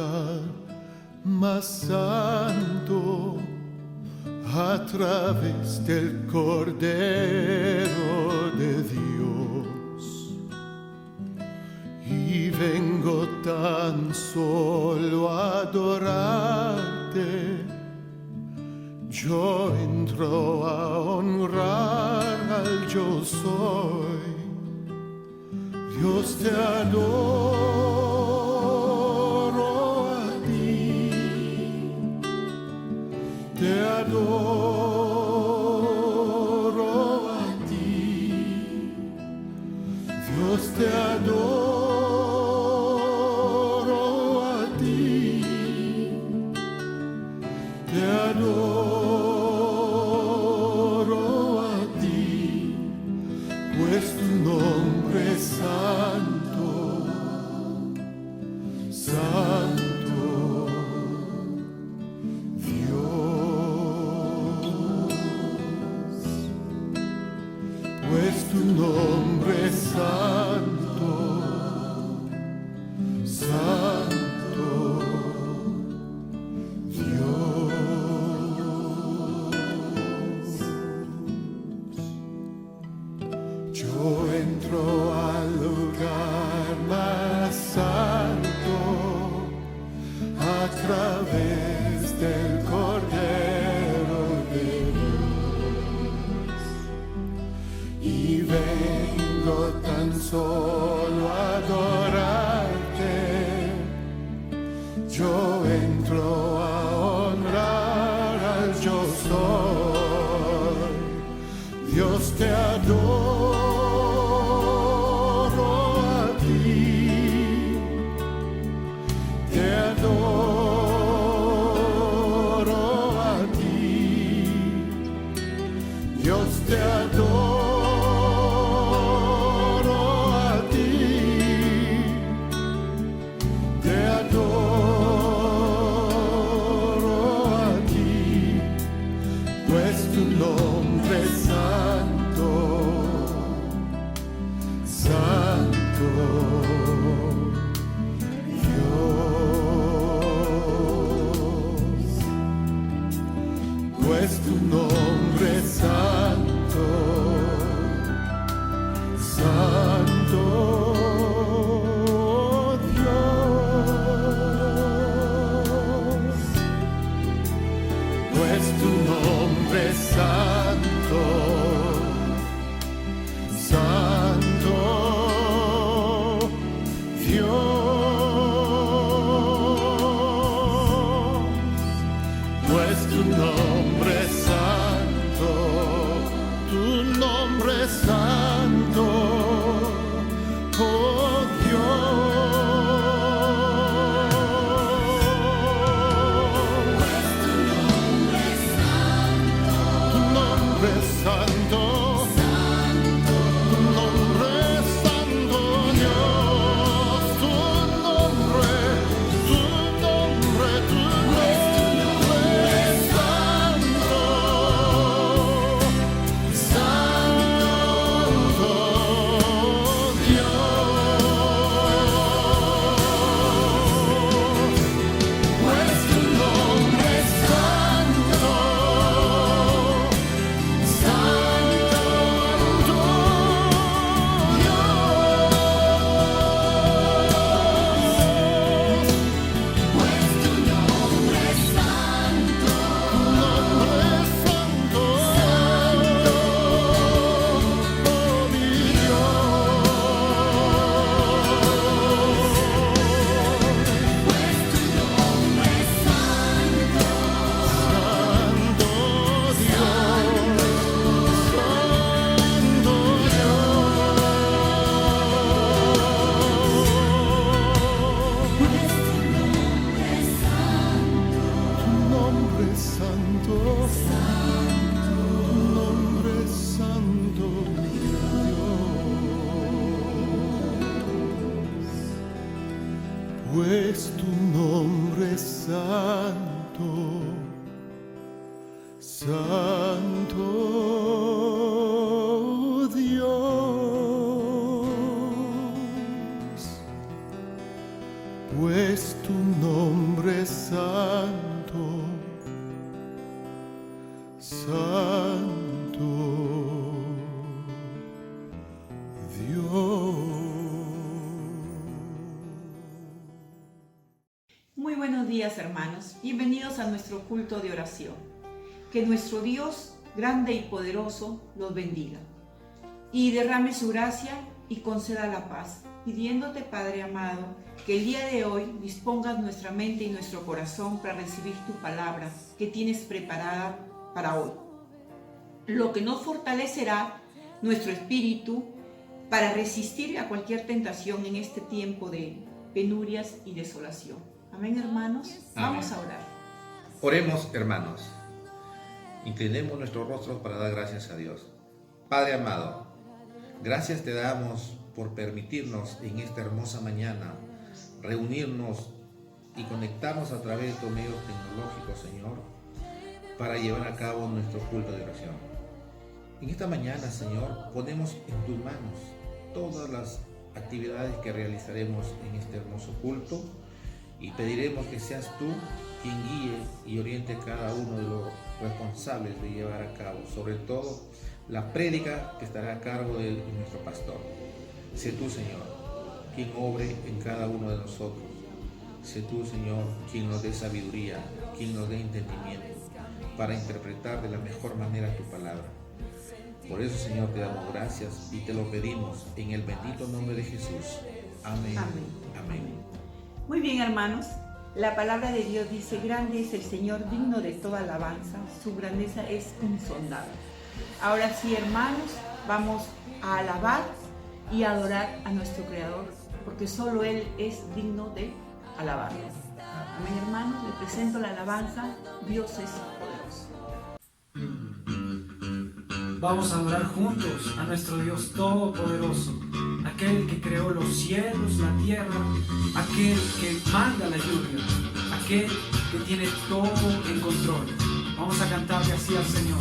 lugar más santo a través del Cordero de Dios. Y vengo tan solo a adorarte. Yo entro a honrar al yo soy. Dios, te adoro a ti, te adoro a ti, Dios, te adoro a ti, te adoro a ti, pues tu nombre es santo, santo, Dios, pues tu nombre es santo, santo, Dios. Yo entro al lugar más santo a través del Cordero de Dios y vengo tan solo a adorarte. Yo entro a honrar al yo soy. Dios, te adoro a ti, te adoro a ti, Dios, te adoro a ti, te adoro a ti, pues tu nombre es santo, santo, Dios, pues tu nombre es santo, santo, Dios, pues tu nombre es santo, santo, Dios, pues tu nombre es santo, tu nombre es santo, oh Dios, tu nombre es santo. Tu nombre es santo, Dios, tu nombre, tu nombre, tu nombre es santo, santo, Dios, pues tu nombre es santo, santo, pues tu nombre es santo, santo, Dios, pues tu nombre eres santo, santo, Dios. Muy buenos días, hermanos. Bienvenidos a nuestro culto de oración. Que nuestro Dios, grande y poderoso, los bendiga y derrame su gracia y conceda la paz, pidiéndote, Padre amado, que el día de hoy dispongas nuestra mente y nuestro corazón para recibir tu palabra que tienes preparada para hoy, lo que nos fortalecerá nuestro espíritu para resistir a cualquier tentación en este tiempo de penurias y desolación. Amén, hermanos. Vamos a orar. Oremos, hermanos. Inclinemos nuestros rostros para dar gracias a Dios. Padre amado, gracias te damos por permitirnos en esta hermosa mañana reunirnos y conectarnos a través de estos medios tecnológicos, Señor, para llevar a cabo nuestro culto de oración. En esta mañana, Señor, ponemos en tus manos todas las actividades que realizaremos en este hermoso culto y pediremos que seas tú quien guíe y oriente a cada uno de los responsables de llevar a cabo, sobre todo la prédica que estará a cargo de nuestro pastor. Sé tú, Señor, quien obre en cada uno de nosotros. Sé tú, Señor, quien nos dé sabiduría, quien nos dé entendimiento para interpretar de la mejor manera tu palabra. Por eso, Señor, te damos gracias y te lo pedimos en el bendito nombre de Jesús. Amén. Amén. Amén. Muy bien, hermanos. La palabra de Dios dice: grande es el Señor, digno de toda alabanza, su grandeza es insondable. Ahora sí, hermanos, vamos a alabar y adorar a nuestro Creador, porque solo Él es digno de alabarlo. Amén, hermanos. Les presento la alabanza: Dios es poderoso. Vamos a adorar juntos a nuestro Dios Todopoderoso, aquel que creó los cielos, la tierra, aquel que manda la lluvia, aquel que tiene todo en control. Vamos a cantarle así al Señor.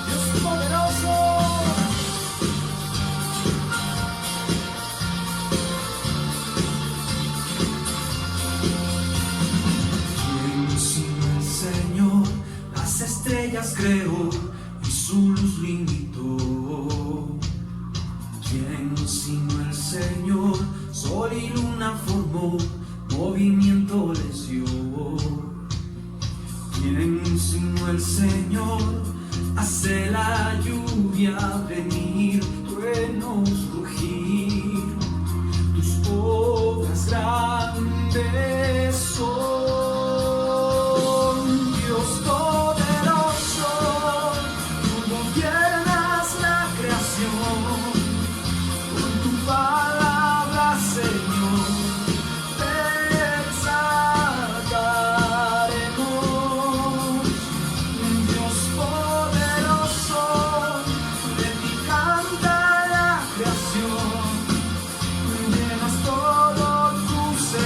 Dios poderoso. Las estrellas creó y su luz limitó. ¿Quién sino el Señor? Sol y luna formó, movimiento les dio. ¿Quién sino el Señor? Hace la lluvia venir, truenos rugir. Tus obras grandes son. Dios poderoso, tú gobiernas la creación, con tu palabra, Señor, te exaltaremos. Dios poderoso, de ti canta la creación, llenas todo tu ser.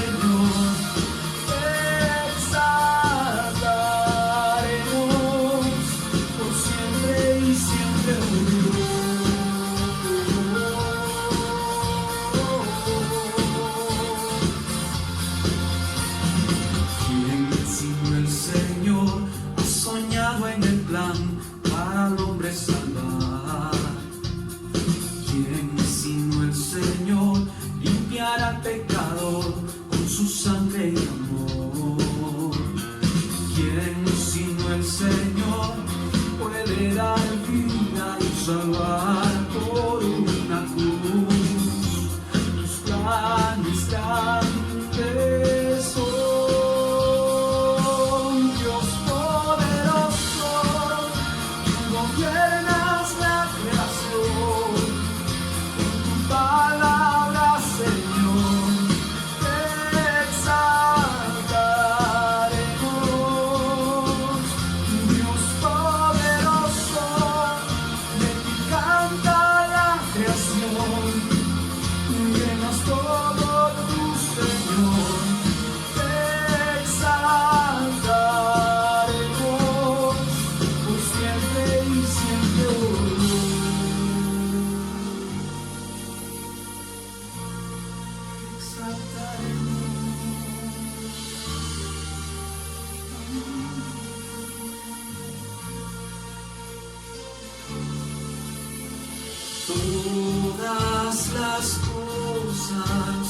las cosas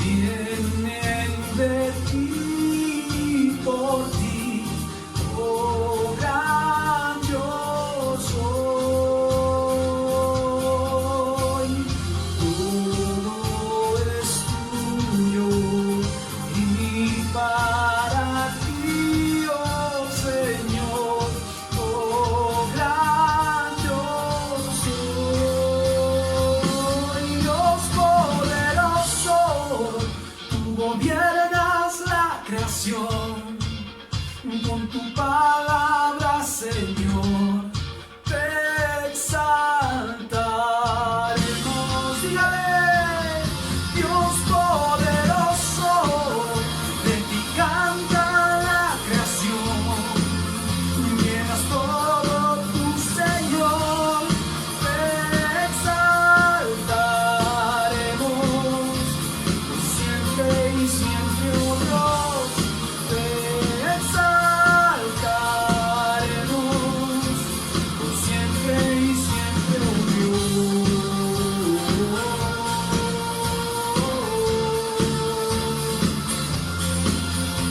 vienen de ti, por ti, oh gran yo soy. Todo es tuyo y para ti, oh Señor, oh gran yo soy. Dios poderoso, tú gobiernas la creación. Con tu palabra, Señor, te exaltaremos. Dígale, Dios poderoso, de ti canta la creación. Llenas todo tu Señor, te exaltaremos. Por siempre y siempre, oh Dios, te exaltaremos. Por siempre y siempre, oh Dios.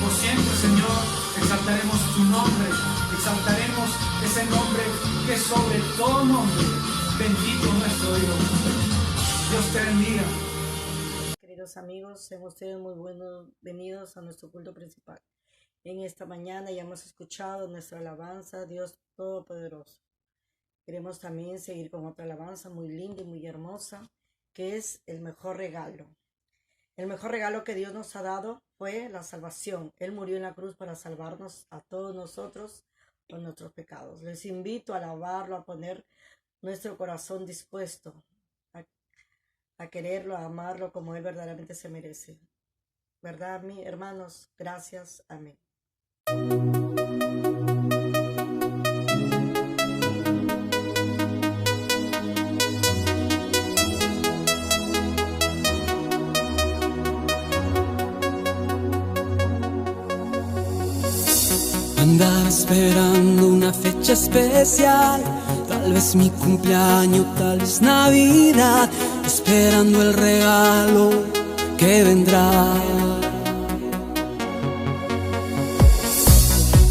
Por siempre, Señor, exaltaremos tu nombre, exaltaremos ese nombre que es sobre todo nombre. Bendito nuestro Dios. Dios te bendiga. Queridos amigos, sean ustedes muy bienvenidos a nuestro culto principal. En esta mañana ya hemos escuchado nuestra alabanza a Dios Todopoderoso. Queremos también seguir con otra alabanza muy linda y muy hermosa, que es el mejor regalo. El mejor regalo que Dios nos ha dado fue la salvación. Él murió en la cruz para salvarnos a todos nosotros por nuestros pecados. Les invito a alabarlo, a poner nuestro corazón dispuesto a quererlo, a amarlo como Él verdaderamente se merece. ¿Verdad, mis hermanos? Gracias. Amén. Andaba esperando una fecha especial, tal vez mi cumpleaños, tal vez Navidad, esperando el regalo que vendrá.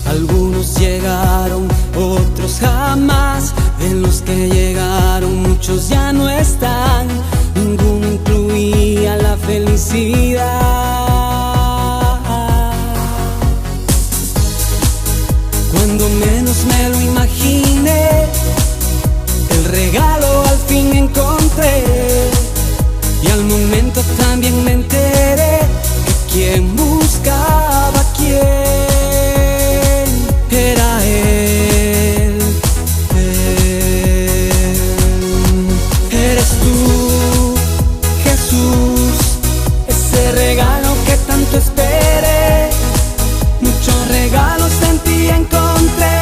Algunos llegaron, otros jamás. De los que llegaron, muchos ya no están. Ninguno incluía la felicidad. Cuando menos me lo imaginé, el regalo al fin encontré. Y al momento también me enteré que quien buscaba a quién era Él. Eres tú, Jesús, ese regalo que tanto esperé. Muchos regalos en ti encontré,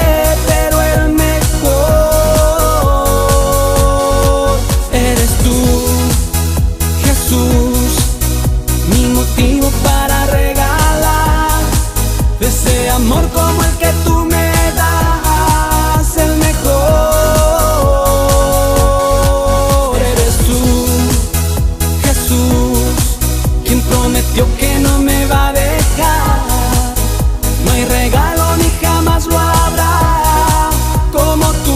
pero el mejor eres tú, Jesús, mi motivo para regalar ese amor como el que tú me das, el mejor. Eres tú, Jesús, quien prometió que no me va a dejar. No hay regalo ni jamás lo habrá como tú.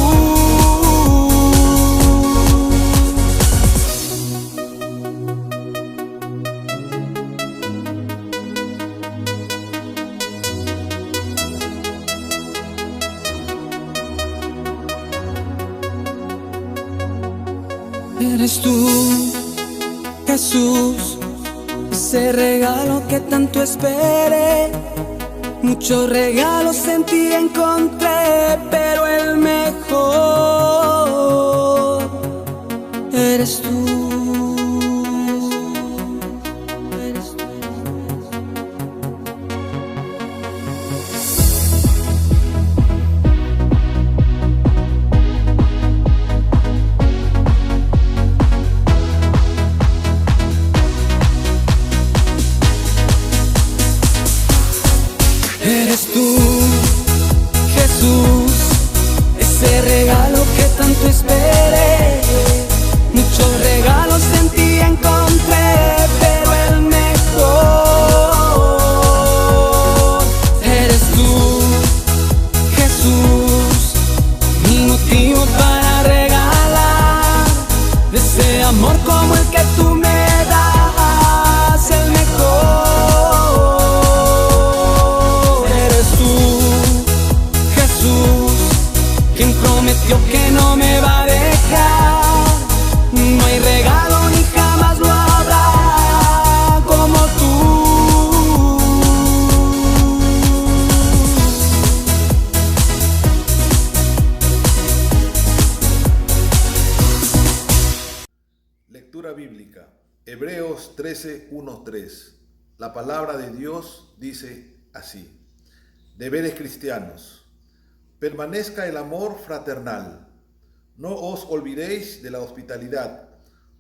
Eres tú, Jesús, ese regalo que tanto esperé. Muchos regalos en ti encontré, pero el mejor eres tú. Eres tú. Eres tú, Jesús, prometió que no me va a dejar. No hay regalo ni jamás lo habrá como tú. Lectura bíblica, Hebreos 13:1-3. La palabra de Dios dice así: Deberes cristianos. Permanezca el amor fraternal. No os olvidéis de la hospitalidad,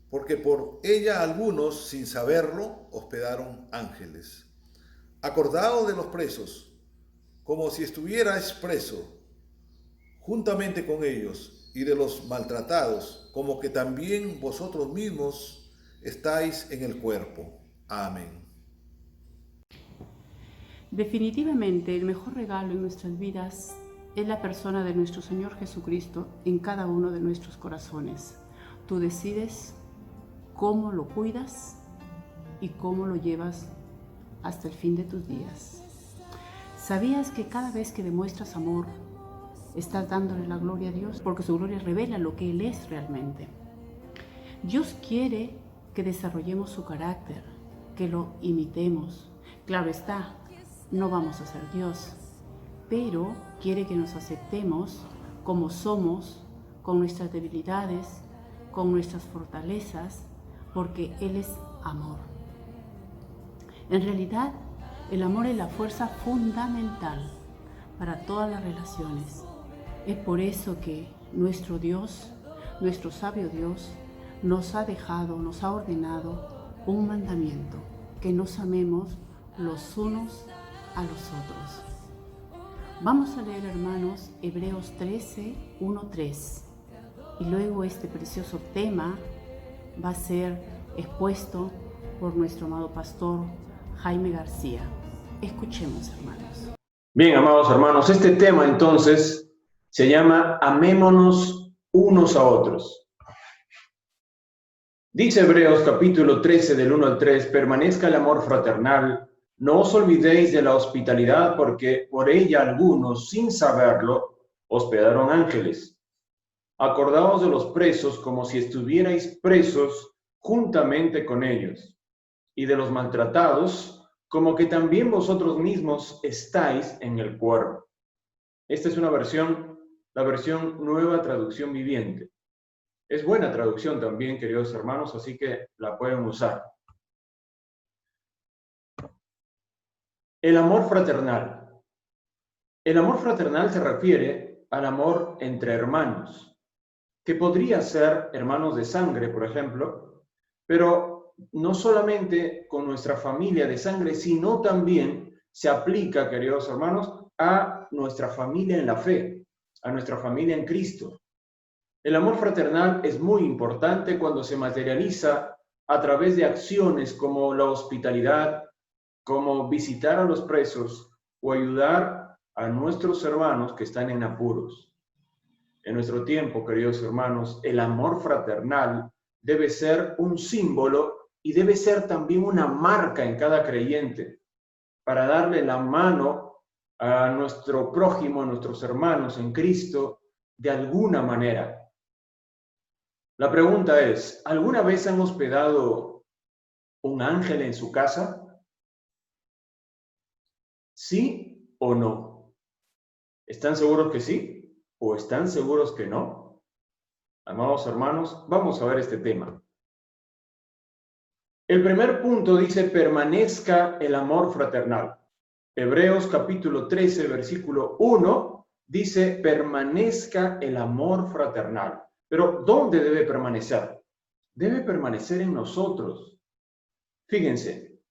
porque por ella algunos, sin saberlo, hospedaron ángeles. Acordaos de los presos, como si estuvierais preso, juntamente con ellos, y de los maltratados, como que también vosotros mismos estáis en el cuerpo. Amén. Definitivamente el mejor regalo en nuestras vidas es la persona de nuestro Señor Jesucristo en cada uno de nuestros corazones. Tú decides cómo lo cuidas y cómo lo llevas hasta el fin de tus días. ¿Sabías que cada vez que demuestras amor, estás dándole la gloria a Dios? Porque su gloria revela lo que Él es realmente. Dios quiere que desarrollemos su carácter, que lo imitemos. Claro está, no vamos a ser Dios, pero quiere que nos aceptemos como somos, con nuestras debilidades, con nuestras fortalezas, porque Él es amor. En realidad, el amor es la fuerza fundamental para todas las relaciones. Es por eso que nuestro Dios, nuestro sabio Dios, nos ha dejado, nos ha ordenado un mandamiento: que nos amemos los unos a los otros. Vamos a leer, hermanos, Hebreos 13:1-3. Y luego este precioso tema va a ser expuesto por nuestro amado pastor Jaime García. Escuchemos, hermanos. Bien, amados hermanos, este tema entonces se llama Amémonos unos a otros. Dice Hebreos capítulo 13 del 1 al 3, permanezca el amor fraternal. No os olvidéis de la hospitalidad, porque por ella algunos, sin saberlo, hospedaron ángeles. Acordaos de los presos como si estuvierais presos juntamente con ellos, y de los maltratados como que también vosotros mismos estáis en el cuerpo. Esta es una versión, la versión Nueva Traducción Viviente. Es buena traducción también, queridos hermanos, así que la pueden usar. El amor fraternal. El amor fraternal se refiere al amor entre hermanos, que podría ser hermanos de sangre, por ejemplo, pero no solamente con nuestra familia de sangre, sino también se aplica, queridos hermanos, a nuestra familia en la fe, a nuestra familia en Cristo. El amor fraternal es muy importante cuando se materializa a través de acciones como la hospitalidad, como visitar a los presos o ayudar a nuestros hermanos que están en apuros. En nuestro tiempo, queridos hermanos, el amor fraternal debe ser un símbolo y debe ser también una marca en cada creyente para darle la mano a nuestro prójimo, a nuestros hermanos en Cristo, de alguna manera. La pregunta es, ¿alguna vez han hospedado un ángel en su casa? ¿Sí o no? ¿Están seguros que sí o están seguros que no? Amados hermanos, vamos a ver este tema. El primer punto dice, permanezca el amor fraternal. Hebreos capítulo 13, versículo 1, dice, permanezca el amor fraternal. Pero, ¿dónde debe permanecer? Debe permanecer en nosotros. Fíjense,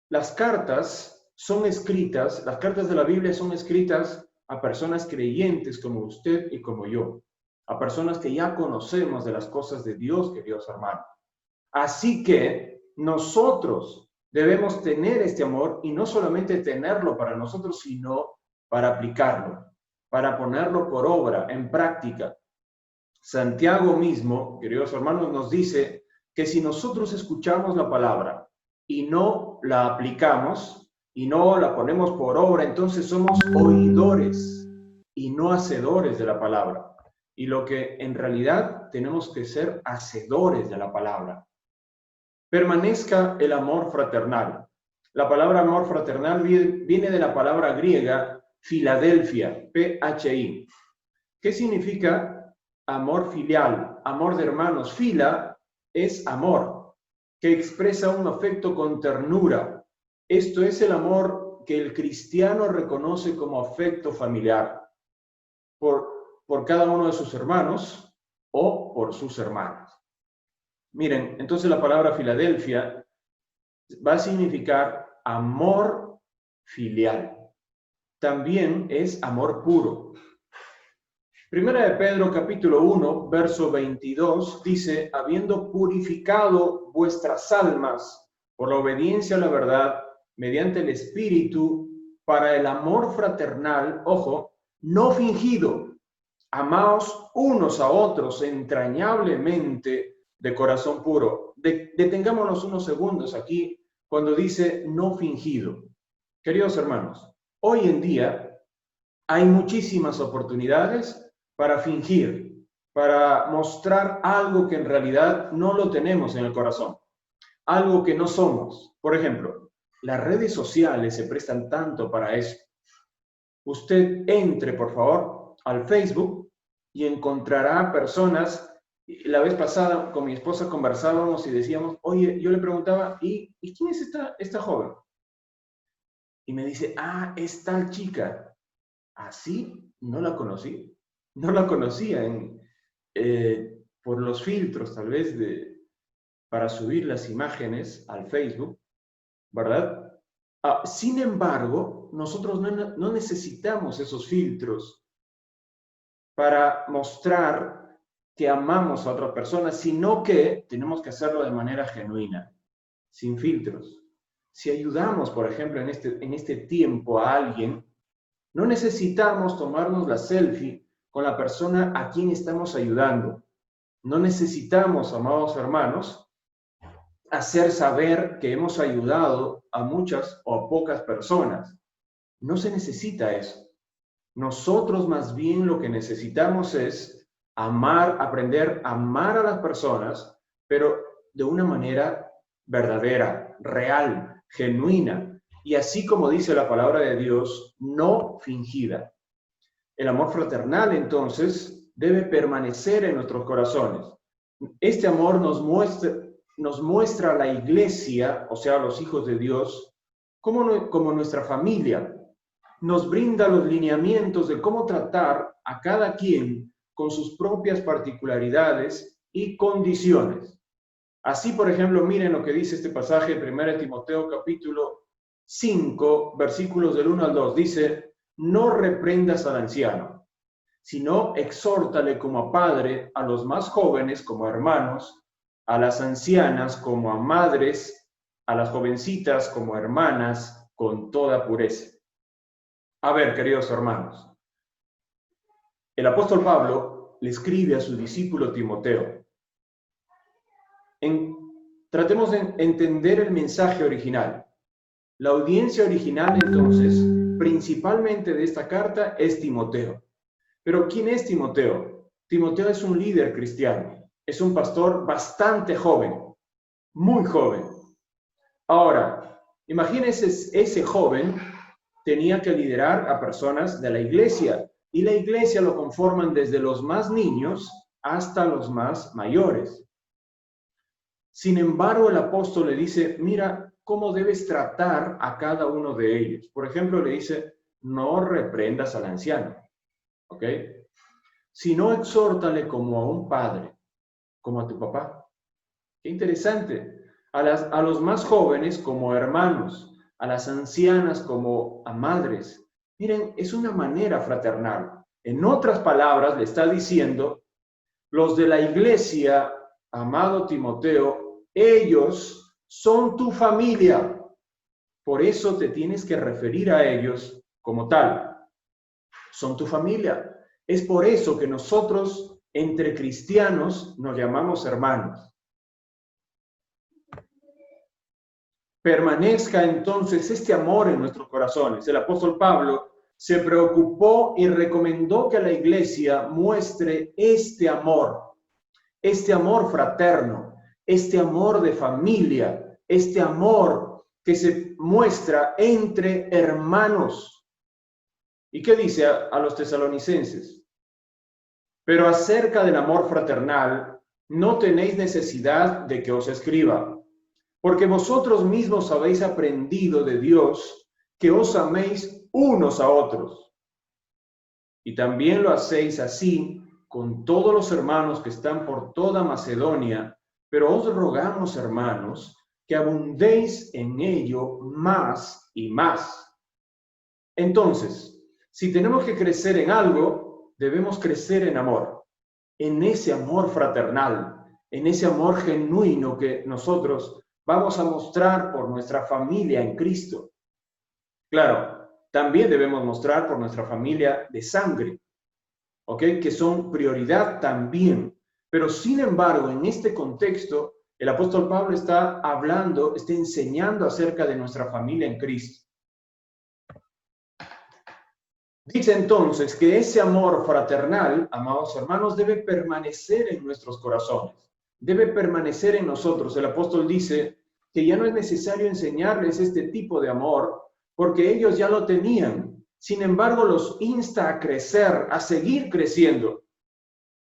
las cartas de la Biblia son escritas a personas creyentes como usted y como yo, a personas que ya conocemos de las cosas de Dios, queridos hermanos. Así que nosotros debemos tener este amor y no solamente tenerlo para nosotros, sino para aplicarlo, para ponerlo por obra, en práctica. Santiago mismo, queridos hermanos, nos dice que si nosotros escuchamos la palabra y no la aplicamos, y no la ponemos por obra, entonces somos oidores y no hacedores de la palabra. y lo que en realidad tenemos que ser hacedores de la palabra. Permanezca el amor fraternal. La palabra amor fraternal viene de la palabra griega Filadelfia, P-H-I. ¿Qué significa amor filial? Amor de hermanos. Fila es amor, que expresa un afecto con ternura. Esto es el amor que el cristiano reconoce como afecto familiar por cada uno de sus hermanos o por sus hermanas. Miren, entonces la palabra Filadelfia va a significar amor filial. También es amor puro. Primera de Pedro, capítulo 1, verso 22, dice, habiendo purificado vuestras almas por la obediencia a la verdad, mediante el Espíritu, para el amor fraternal, ojo, no fingido, amaos unos a otros entrañablemente de corazón puro. Detengámonos unos segundos aquí cuando dice no fingido. Queridos hermanos, hoy en día hay muchísimas oportunidades para fingir, para mostrar algo que en realidad no lo tenemos en el corazón, algo que no somos. Por ejemplo, las redes sociales se prestan tanto para eso. Usted entre, por favor, al Facebook y encontrará personas. La vez pasada con mi esposa conversábamos y decíamos, oye, yo le preguntaba, ¿y quién es esta joven? Y me dice, es tal chica. ¿Así? No la conocí. No la conocía por los filtros, tal vez, para subir las imágenes al Facebook, ¿verdad? Sin embargo, nosotros no necesitamos esos filtros para mostrar que amamos a otras personas, sino que tenemos que hacerlo de manera genuina, sin filtros. Si ayudamos, por ejemplo, en este tiempo a alguien, no necesitamos tomarnos la selfie con la persona a quien estamos ayudando. No necesitamos, amados hermanos, hacer saber que hemos ayudado a muchas o a pocas personas. No se necesita eso. Nosotros más bien lo que necesitamos es amar, aprender a amar a las personas, pero de una manera verdadera, real, genuina, y así como dice la palabra de Dios, no fingida. El amor fraternal, entonces, debe permanecer en nuestros corazones. Este amor nos muestra a la iglesia, o sea, a los hijos de Dios, como nuestra familia. Nos brinda los lineamientos de cómo tratar a cada quien con sus propias particularidades y condiciones. Así, por ejemplo, miren lo que dice este pasaje de 1 Timoteo capítulo 5, versículos del 1 al 2. Dice, no reprendas al anciano, sino exhórtale como a padre, a los más jóvenes como a hermanos, a las ancianas como a madres, a las jovencitas como a hermanas, con toda pureza. A ver, queridos hermanos, el apóstol Pablo le escribe a su discípulo Timoteo. Tratemos de entender el mensaje original. La audiencia original, entonces, principalmente de esta carta, es Timoteo. Pero ¿quién es Timoteo? Timoteo es un líder cristiano. Es un pastor bastante joven, muy joven. Ahora, imagínense, ese joven tenía que liderar a personas de la iglesia. Y la iglesia lo conforman desde los más niños hasta los más mayores. Sin embargo, el apóstol le dice, mira cómo debes tratar a cada uno de ellos. Por ejemplo, le dice, no reprendas al anciano, ¿ok? Sino exhórtale como a un padre, como a tu papá. Qué interesante. A los más jóvenes como hermanos, a las ancianas como a madres. Miren, es una manera fraternal. En otras palabras, le está diciendo, los de la iglesia, amado Timoteo, ellos son tu familia. Por eso te tienes que referir a ellos como tal. Son tu familia. Es por eso que nosotros, entre cristianos, nos llamamos hermanos. Permanezca entonces este amor en nuestros corazones. El apóstol Pablo se preocupó y recomendó que la iglesia muestre este amor fraterno, este amor de familia, este amor que se muestra entre hermanos. ¿Y qué dice a los tesalonicenses? Pero acerca del amor fraternal, no tenéis necesidad de que os escriba, porque vosotros mismos habéis aprendido de Dios que os améis unos a otros. Y también lo hacéis así con todos los hermanos que están por toda Macedonia, pero os rogamos, hermanos, que abundéis en ello más y más. Entonces, si tenemos que crecer en algo, debemos crecer en amor, en ese amor fraternal, en ese amor genuino que nosotros vamos a mostrar por nuestra familia en Cristo. Claro, también debemos mostrar por nuestra familia de sangre, ¿ok? Que son prioridad también. Pero sin embargo, en este contexto, el apóstol Pablo está hablando, está enseñando acerca de nuestra familia en Cristo. Dice entonces que ese amor fraternal, amados hermanos, debe permanecer en nuestros corazones, debe permanecer en nosotros. El apóstol dice que ya no es necesario enseñarles este tipo de amor, porque ellos ya lo tenían. Sin embargo, los insta a crecer, a seguir creciendo.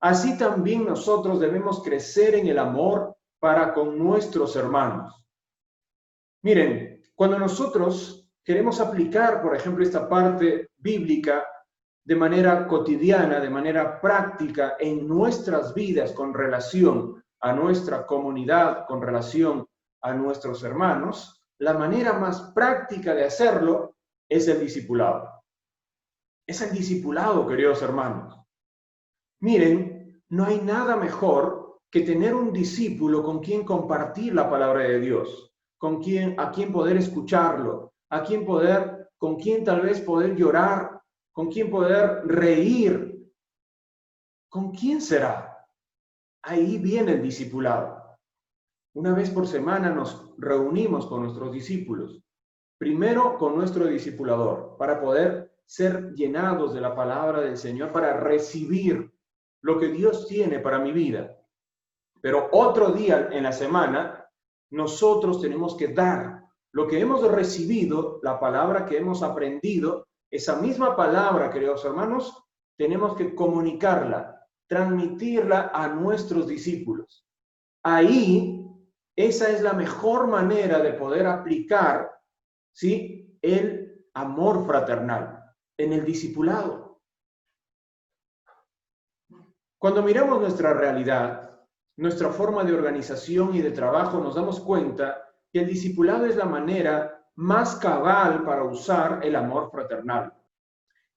Así también nosotros debemos crecer en el amor para con nuestros hermanos. Miren, cuando nosotros queremos aplicar, por ejemplo, esta parte bíblica de manera cotidiana, de manera práctica en nuestras vidas con relación a nuestra comunidad, con relación a nuestros hermanos, la manera más práctica de hacerlo es el discipulado. Es el discipulado, queridos hermanos. Miren, no hay nada mejor que tener un discípulo con quien compartir la palabra de Dios, a quien poder escucharlo, con quien tal vez poder llorar, con quien poder reír. ¿Con quién será? Ahí viene el discipulado. Una vez por semana nos reunimos con nuestros discípulos. Primero con nuestro discipulador, para poder ser llenados de la palabra del Señor, para recibir lo que Dios tiene para mi vida. Pero otro día en la semana, nosotros tenemos que dar lo que hemos recibido, la palabra que hemos aprendido, esa misma palabra, queridos hermanos, tenemos que comunicarla, transmitirla a nuestros discípulos. Ahí, esa es la mejor manera de poder aplicar, ¿sí?, el amor fraternal en el discipulado. Cuando miramos nuestra realidad, nuestra forma de organización y de trabajo, nos damos cuenta que el discipulado es la manera más cabal para usar el amor fraternal.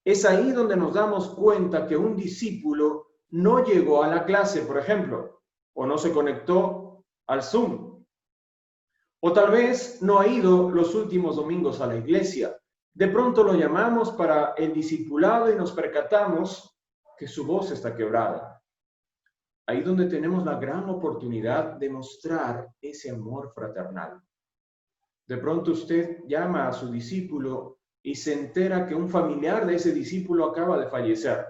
Es ahí donde nos damos cuenta que un discípulo no llegó a la clase, por ejemplo, o no se conectó al Zoom, o tal vez no ha ido los últimos domingos a la iglesia. De pronto lo llamamos para el discipulado y nos percatamos que su voz está quebrada. Ahí donde tenemos la gran oportunidad de mostrar ese amor fraternal. De pronto usted llama a su discípulo y se entera que un familiar de ese discípulo acaba de fallecer.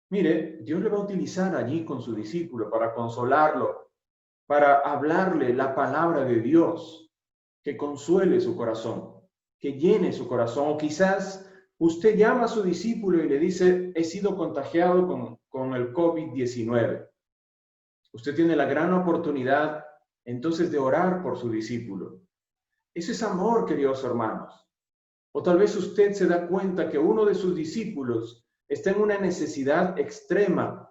Mire, Dios le va a utilizar allí con su discípulo para consolarlo, para hablarle la palabra de Dios, que consuele su corazón, que llene su corazón. O quizás usted llama a su discípulo y le dice, he sido contagiado con el COVID-19. Usted tiene la gran oportunidad entonces de orar por su discípulo. Eso es amor, queridos hermanos. O tal vez usted se da cuenta que uno de sus discípulos está en una necesidad extrema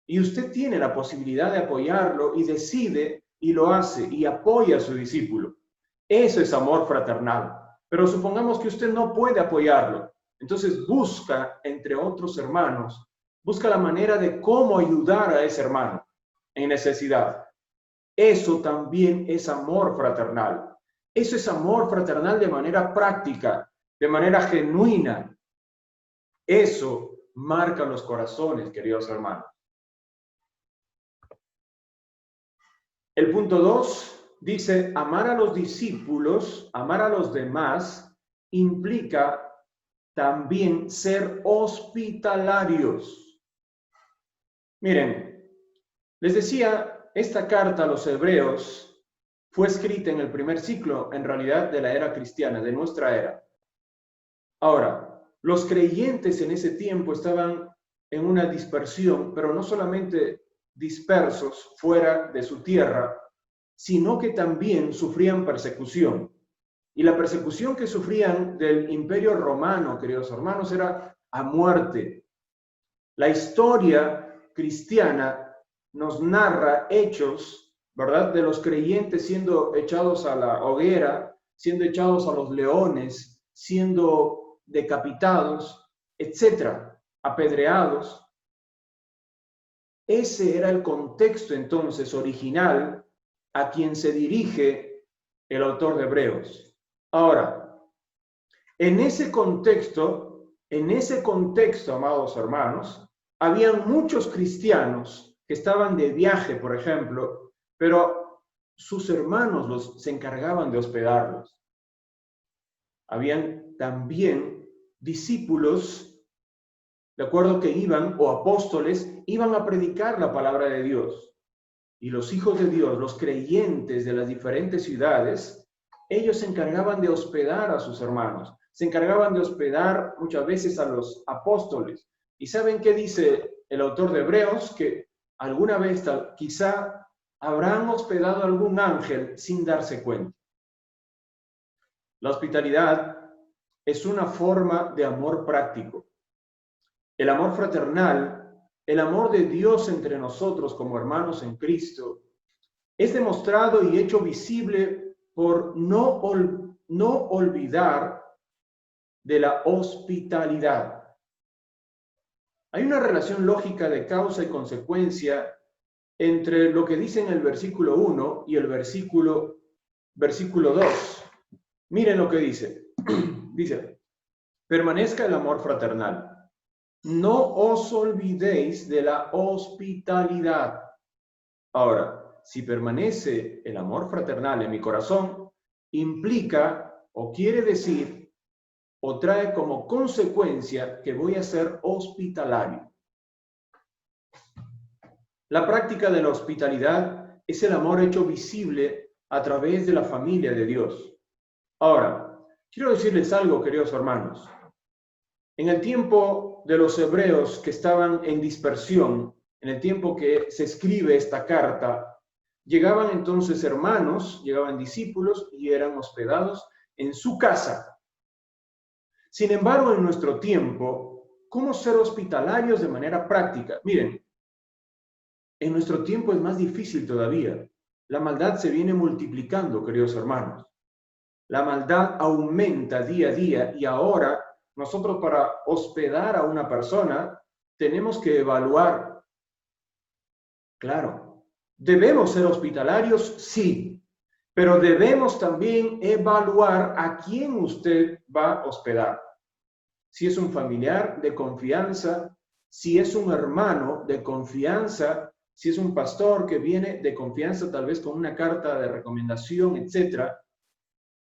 y usted tiene la posibilidad de apoyarlo y decide y lo hace y apoya a su discípulo. Eso es amor fraternal. Pero supongamos que usted no puede apoyarlo. Entonces busca entre otros hermanos, busca la manera de cómo ayudar a ese hermano en necesidad. Eso también es amor fraternal. Eso es amor fraternal de manera práctica, de manera genuina. Eso marca los corazones, queridos hermanos. El punto 2 dice, amar a los discípulos, amar a los demás, implica también ser hospitalarios. Miren, les decía, esta carta a los hebreos fue escrita en el primer siglo, en realidad, de la era cristiana, de nuestra era. Ahora, los creyentes en ese tiempo estaban en una dispersión, pero no solamente dispersos fuera de su tierra, sino que también sufrían persecución. Y la persecución que sufrían del Imperio Romano, queridos hermanos, era a muerte. La historia cristiana nos narra hechos, ¿verdad?, de los creyentes siendo echados a la hoguera, siendo echados a los leones, siendo decapitados, etcétera, apedreados. Ese era el contexto entonces original a quien se dirige el autor de Hebreos. Ahora, en ese contexto, amados hermanos, habían muchos cristianos que estaban de viaje, por ejemplo, pero sus hermanos se encargaban de hospedarlos. Habían también discípulos, de acuerdo, que iban, o apóstoles, iban a predicar la palabra de Dios. Y los hijos de Dios, los creyentes de las diferentes ciudades, ellos se encargaban de hospedar a sus hermanos, se encargaban de hospedar muchas veces a los apóstoles. ¿Y saben qué dice el autor de Hebreos? Que alguna vez quizá habrán hospedado a algún ángel sin darse cuenta. La hospitalidad es una forma de amor práctico. El amor fraternal, el amor de Dios entre nosotros como hermanos en Cristo, es demostrado y hecho visible por no olvidar de la hospitalidad. Hay una relación lógica de causa y consecuencia entre lo que dice en el versículo 1 y el versículo 2. Miren lo que dice. Dice, permanezca el amor fraternal. No os olvidéis de la hospitalidad. Ahora, si permanece el amor fraternal en mi corazón, implica o quiere decir o trae como consecuencia que voy a ser hospitalario. La práctica de la hospitalidad es el amor hecho visible a través de la familia de Dios. Ahora, quiero decirles algo, queridos hermanos. En el tiempo de los hebreos que estaban en dispersión, en el tiempo que se escribe esta carta, llegaban entonces hermanos, llegaban discípulos y eran hospedados en su casa. Sin embargo, en nuestro tiempo, ¿cómo ser hospitalarios de manera práctica? Miren, en nuestro tiempo es más difícil todavía. La maldad se viene multiplicando, queridos hermanos. La maldad aumenta día a día y ahora nosotros para hospedar a una persona tenemos que evaluar. Claro, debemos ser hospitalarios, sí, pero debemos también evaluar a quién usted va a hospedar. Si es un familiar de confianza, si es un hermano de confianza, si es un pastor que viene de confianza, tal vez con una carta de recomendación, etcétera.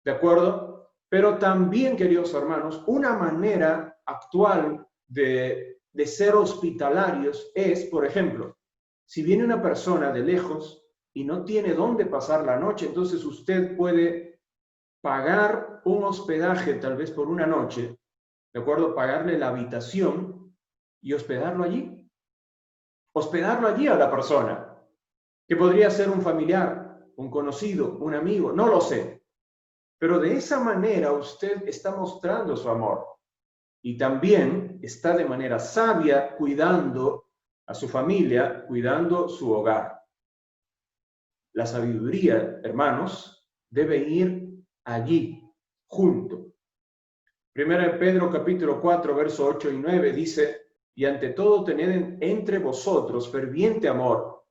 ¿De acuerdo? Pero también, queridos hermanos, una manera actual de ser hospitalarios es, por ejemplo, si viene una persona de lejos y no tiene dónde pasar la noche, entonces usted puede pagar un hospedaje tal vez por una noche, ¿de acuerdo? Pagarle la habitación y hospedarlo allí. Hospedarlo allí a la persona, que podría ser un familiar, un conocido, un amigo, no lo sé. Pero de esa manera usted está mostrando su amor y también está de manera sabia cuidando a su familia, cuidando su hogar. La sabiduría, hermanos, debe ir allí, junto. Primera de Pedro capítulo 4, verso 8 y 9 dice, y ante todo tened entre vosotros ferviente amor,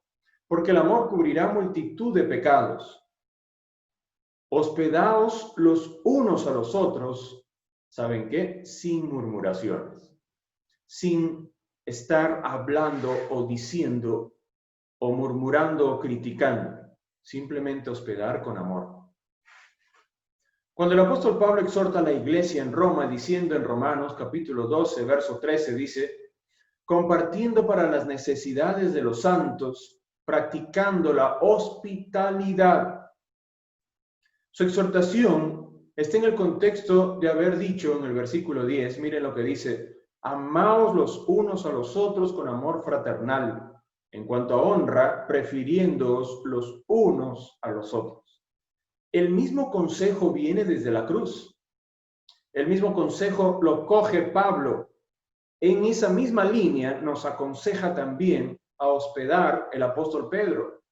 porque el amor cubrirá multitud de pecados. Hospedaos los unos a los otros, ¿saben qué? Sin murmuraciones, sin estar hablando o diciendo o murmurando o criticando, simplemente hospedar con amor. Cuando el apóstol Pablo exhorta a la iglesia en Roma, diciendo en Romanos capítulo 12, verso 13, dice, compartiendo para las necesidades de los santos, practicando la hospitalidad. Su exhortación está en el contexto de haber dicho en el versículo 10, miren lo que dice, amaos los unos a los otros con amor fraternal, en cuanto a honra, prefiriéndoos los unos a los otros. El mismo consejo viene desde la cruz. El mismo consejo lo coge Pablo. En esa misma línea nos aconseja también a hospedar el apóstol Pedro.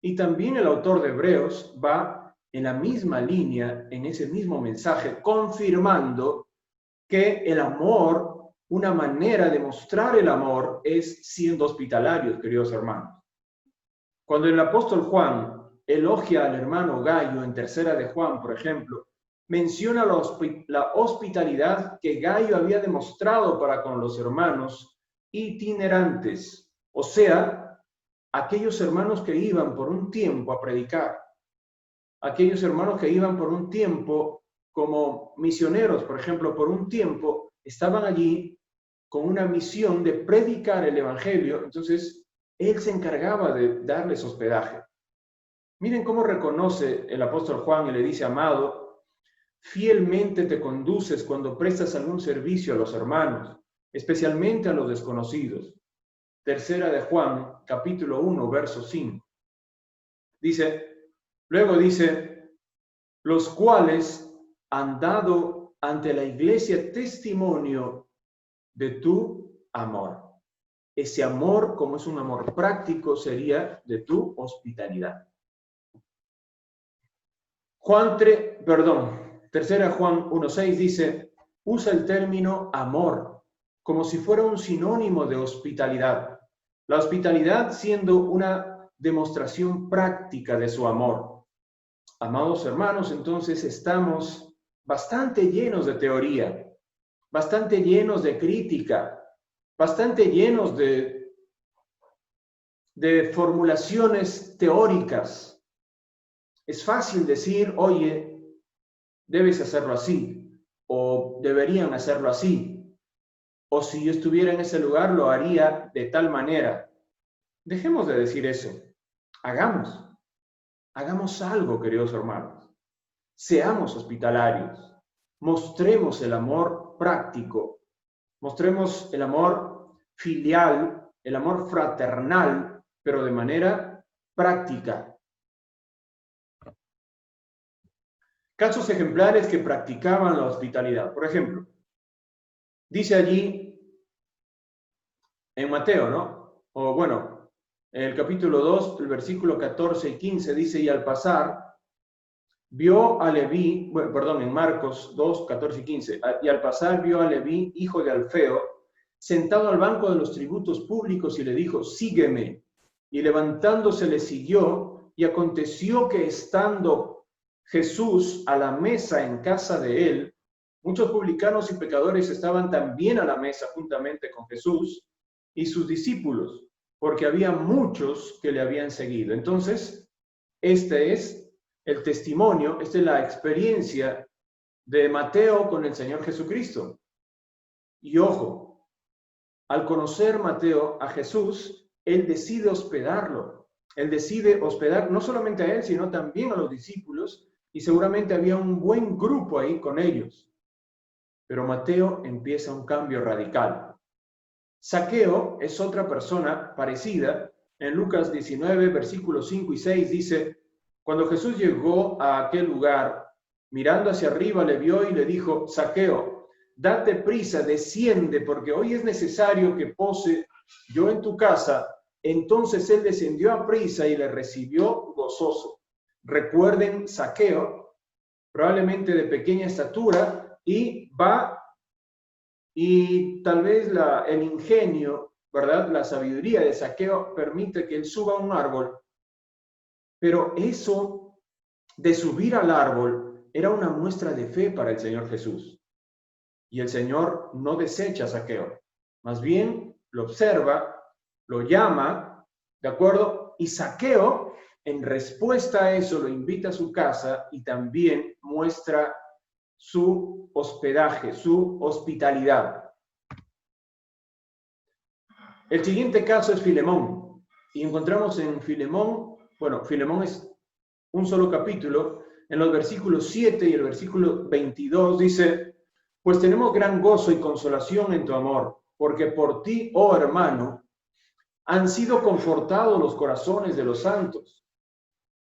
Y también el autor de Hebreos va en la misma línea, en ese mismo mensaje, confirmando que el amor, una manera de mostrar el amor es siendo hospitalarios, queridos hermanos. Cuando el apóstol Juan elogia al hermano Gayo en Tercera de Juan, por ejemplo, menciona la hospitalidad que Gayo había demostrado para con los hermanos itinerantes, o sea, aquellos hermanos que iban por un tiempo a predicar, aquellos hermanos que iban por un tiempo como misioneros, por ejemplo, por un tiempo estaban allí con una misión de predicar el evangelio, entonces él se encargaba de darles hospedaje. Miren cómo reconoce el apóstol Juan y le dice, amado, fielmente te conduces cuando prestas algún servicio a los hermanos, especialmente a los desconocidos. Tercera de Juan, capítulo 1, verso 5. Luego dice, los cuales han dado ante la iglesia testimonio de tu amor. Ese amor, como es un amor práctico, sería de tu hospitalidad. Tercera Juan 1:6 dice, usa el término amor como si fuera un sinónimo de hospitalidad. La hospitalidad siendo una demostración práctica de su amor. Amados hermanos, entonces estamos bastante llenos de teoría, bastante llenos de crítica, bastante llenos de formulaciones teóricas. Es fácil decir, oye, debes hacerlo así, o deberían hacerlo así, o si yo estuviera en ese lugar lo haría de tal manera. Dejemos de decir eso. Hagamos algo, queridos hermanos. Seamos hospitalarios. Mostremos el amor práctico. Mostremos el amor filial, el amor fraternal, pero de manera práctica. Casos ejemplares que practicaban la hospitalidad. Por ejemplo, dice allí en Mateo, ¿no? O bueno, en el capítulo 2, el versículo 14 y 15 dice, y al pasar, vio a Leví, en Marcos 2, 14 y 15, y al pasar vio a Leví, hijo de Alfeo, sentado al banco de los tributos públicos y le dijo, sígueme. Y levantándose le siguió, y aconteció que estando Jesús a la mesa en casa de él, muchos publicanos y pecadores estaban también a la mesa juntamente con Jesús y sus discípulos, porque había muchos que le habían seguido. Entonces, este es el testimonio, esta es la experiencia de Mateo con el Señor Jesucristo. Y ojo, al conocer Mateo a Jesús, él decide hospedarlo. Él decide hospedar no solamente a él, sino también a los discípulos, y seguramente había un buen grupo ahí con ellos. Pero Mateo empieza un cambio radical. Zaqueo es otra persona parecida. En Lucas 19, versículos 5 y 6 dice, cuando Jesús llegó a aquel lugar, mirando hacia arriba le vio y le dijo, Zaqueo, date prisa, desciende, porque hoy es necesario que pose yo en tu casa. Entonces él descendió a prisa y le recibió gozoso. Recuerden, Zaqueo, probablemente de pequeña estatura, y va, y tal vez el ingenio, ¿verdad? La sabiduría de Zaqueo permite que él suba a un árbol, pero eso de subir al árbol era una muestra de fe para el Señor Jesús. Y el Señor no desecha a Zaqueo, más bien lo observa, lo llama, ¿de acuerdo? Y Zaqueo, en respuesta a eso, lo invita a su casa y también muestra su hospedaje, su hospitalidad. El siguiente caso es Filemón. Y encontramos en Filemón, bueno, Filemón es un solo capítulo, en los versículos 7 y el versículo 22 dice: pues tenemos gran gozo y consolación en tu amor, porque por ti, oh hermano, han sido confortados los corazones de los santos.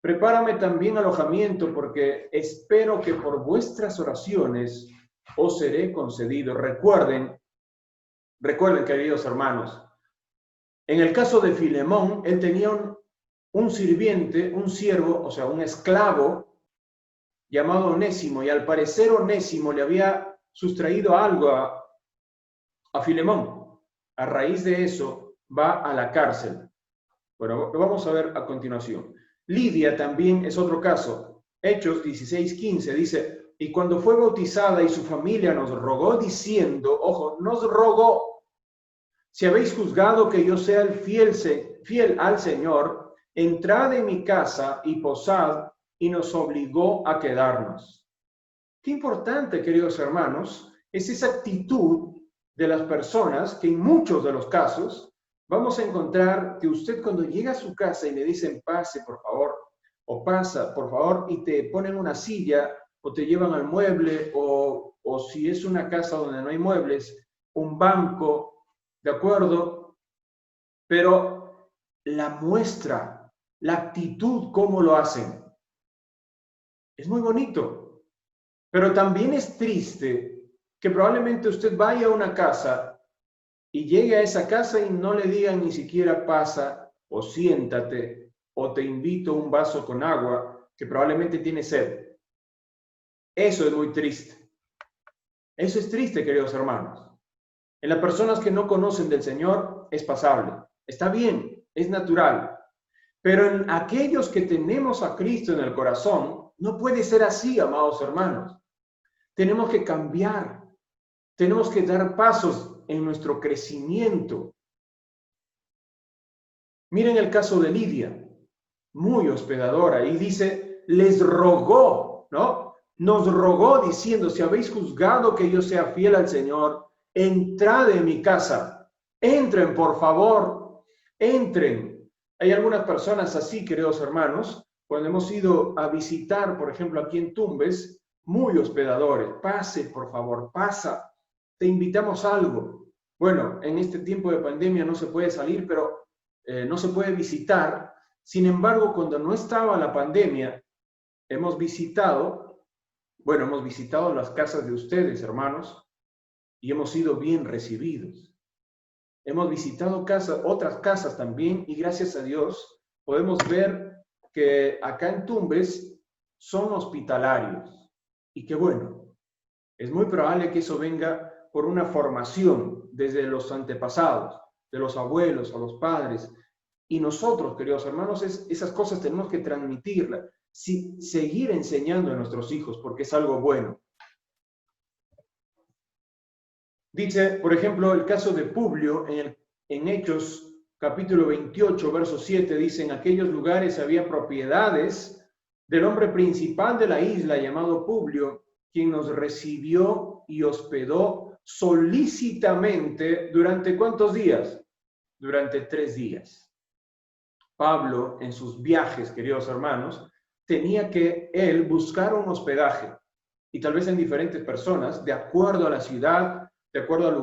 Prepárame también alojamiento, porque espero que por vuestras oraciones os seré concedido. Recuerden, queridos hermanos, en el caso de Filemón, él tenía un sirviente, un siervo, o sea, un esclavo llamado Onésimo, y al parecer Onésimo le había sustraído algo a Filemón. A raíz de eso, va a la cárcel. Bueno, lo vamos a ver a continuación. Lidia también es otro caso. Hechos 16:15 dice: y cuando fue bautizada y su familia nos rogó diciendo, ojo, nos rogó, si habéis juzgado que yo sea el fiel al Señor, entrad en mi casa y posad, y nos obligó a quedarnos. Qué importante, queridos hermanos, es esa actitud de las personas que en muchos de los casos vamos a encontrar que usted cuando llega a su casa y le dicen pase por favor, o pasa por favor, y te ponen una silla o te llevan al mueble, o si es una casa donde no hay muebles, un banco, ¿de acuerdo? Pero la muestra, la actitud, cómo lo hacen, es muy bonito. Pero también es triste que probablemente usted vaya a una casa y llegue a esa casa y no le digan ni siquiera pasa o siéntate o te invito un vaso con agua, que probablemente tiene sed. Eso es muy triste. Eso es triste, queridos hermanos. En las personas que no conocen del Señor es pasable. Está bien, es natural. Pero en aquellos que tenemos a Cristo en el corazón, no puede ser así, amados hermanos. Tenemos que cambiar. Tenemos que dar pasos en nuestro crecimiento. Miren el caso de Lidia, muy hospedadora, y dice, les rogó, ¿no? Nos rogó diciendo, si habéis juzgado que yo sea fiel al Señor, entrad en mi casa. Entren, por favor, entren. Hay algunas personas así, queridos hermanos, cuando hemos ido a visitar, por ejemplo, aquí en Tumbes, muy hospedadores. Pase, por favor, pasa. Te invitamos a algo. Bueno, en este tiempo de pandemia no se puede salir, pero no se puede visitar. Sin embargo, cuando no estaba la pandemia, hemos visitado las casas de ustedes, hermanos, y hemos sido bien recibidos. Hemos visitado otras casas también, y gracias a Dios podemos ver que acá en Tumbes son hospitalarios. Y que bueno, es muy probable que eso venga por una formación desde los antepasados, de los abuelos a los padres. Y nosotros, queridos hermanos, esas cosas tenemos que transmitirlas, seguir enseñando a nuestros hijos, porque es algo bueno. Dice, por ejemplo, el caso de Publio, en Hechos capítulo 28, verso 7, dice, en aquellos lugares había propiedades del hombre principal de la isla, llamado Publio, quien nos recibió y hospedó solícitamente durante ¿cuántos días? Durante 3 días. Pablo, en sus viajes, queridos hermanos, tenía que él buscar un hospedaje, y tal vez en diferentes personas, de acuerdo a la ciudad, de acuerdo al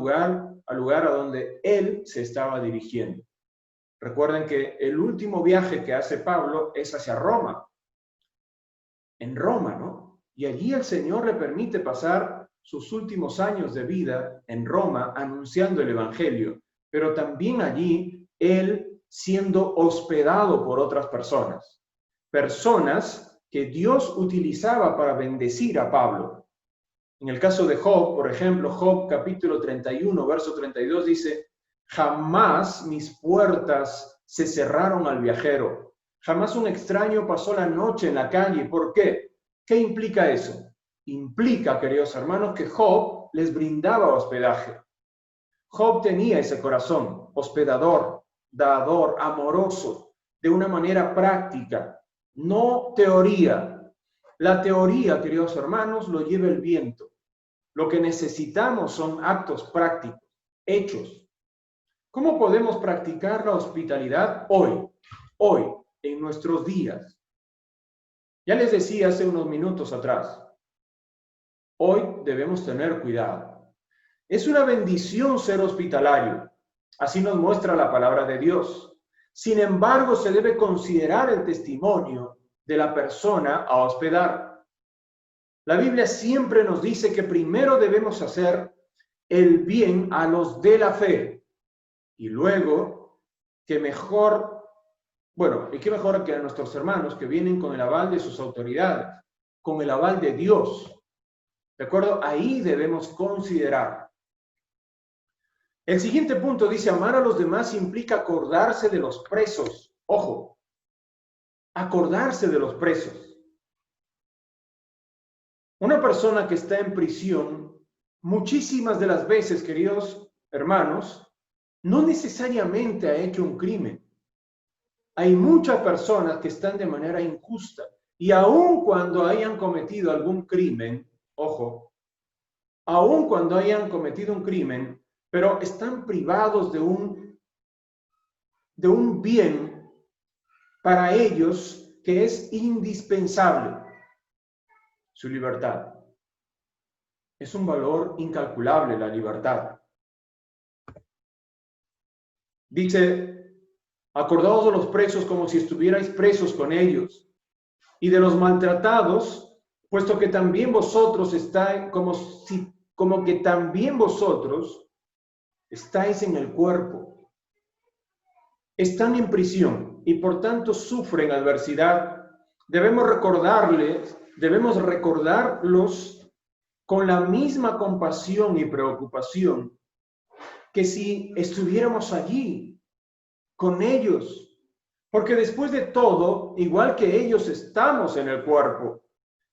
lugar a donde él se estaba dirigiendo. Recuerden que el último viaje que hace Pablo es hacia Roma. En Roma, ¿no? Y allí el Señor le permite pasar sus últimos años de vida en Roma anunciando el Evangelio, pero también allí él siendo hospedado por otras personas. Personas que Dios utilizaba para bendecir a Pablo. En el caso de Job, por ejemplo, Job capítulo 31, verso 32 dice, jamás mis puertas se cerraron al viajero. Jamás un extraño pasó la noche en la calle. ¿Por qué? ¿Qué implica eso? Implica, queridos hermanos, que Job les brindaba hospedaje. Job tenía ese corazón hospedador, dador, amoroso, de una manera práctica, no teoría. La teoría, queridos hermanos, lo lleva el viento. Lo que necesitamos son actos prácticos, hechos. ¿Cómo podemos practicar la hospitalidad hoy, en nuestros días? Ya les decía hace unos minutos atrás, hoy debemos tener cuidado. Es una bendición ser hospitalario, así nos muestra la palabra de Dios. Sin embargo, se debe considerar el testimonio de la persona a hospedar. La Biblia siempre nos dice que primero debemos hacer el bien a los de la fe y luego qué mejor que a nuestros hermanos que vienen con el aval de sus autoridades, con el aval de Dios. ¿De acuerdo? Ahí debemos considerar. El siguiente punto dice, amar a los demás implica acordarse de los presos. Ojo, acordarse de los presos. Una persona que está en prisión, muchísimas de las veces, queridos hermanos, no necesariamente ha hecho un crimen. Hay muchas personas que están de manera injusta y aun cuando hayan cometido algún crimen, ojo, aun cuando hayan cometido un crimen, pero están privados de un bien para ellos que es indispensable, su libertad. Es un valor incalculable la libertad. Dice, acordaos de los presos como si estuvierais presos con ellos, y de los maltratados, puesto que también vosotros estáis, como que también vosotros estáis en el cuerpo. Están en prisión y por tanto sufren adversidad. Debemos recordarlos con la misma compasión y preocupación que si estuviéramos allí con ellos, porque después de todo, igual que ellos, estamos en el cuerpo.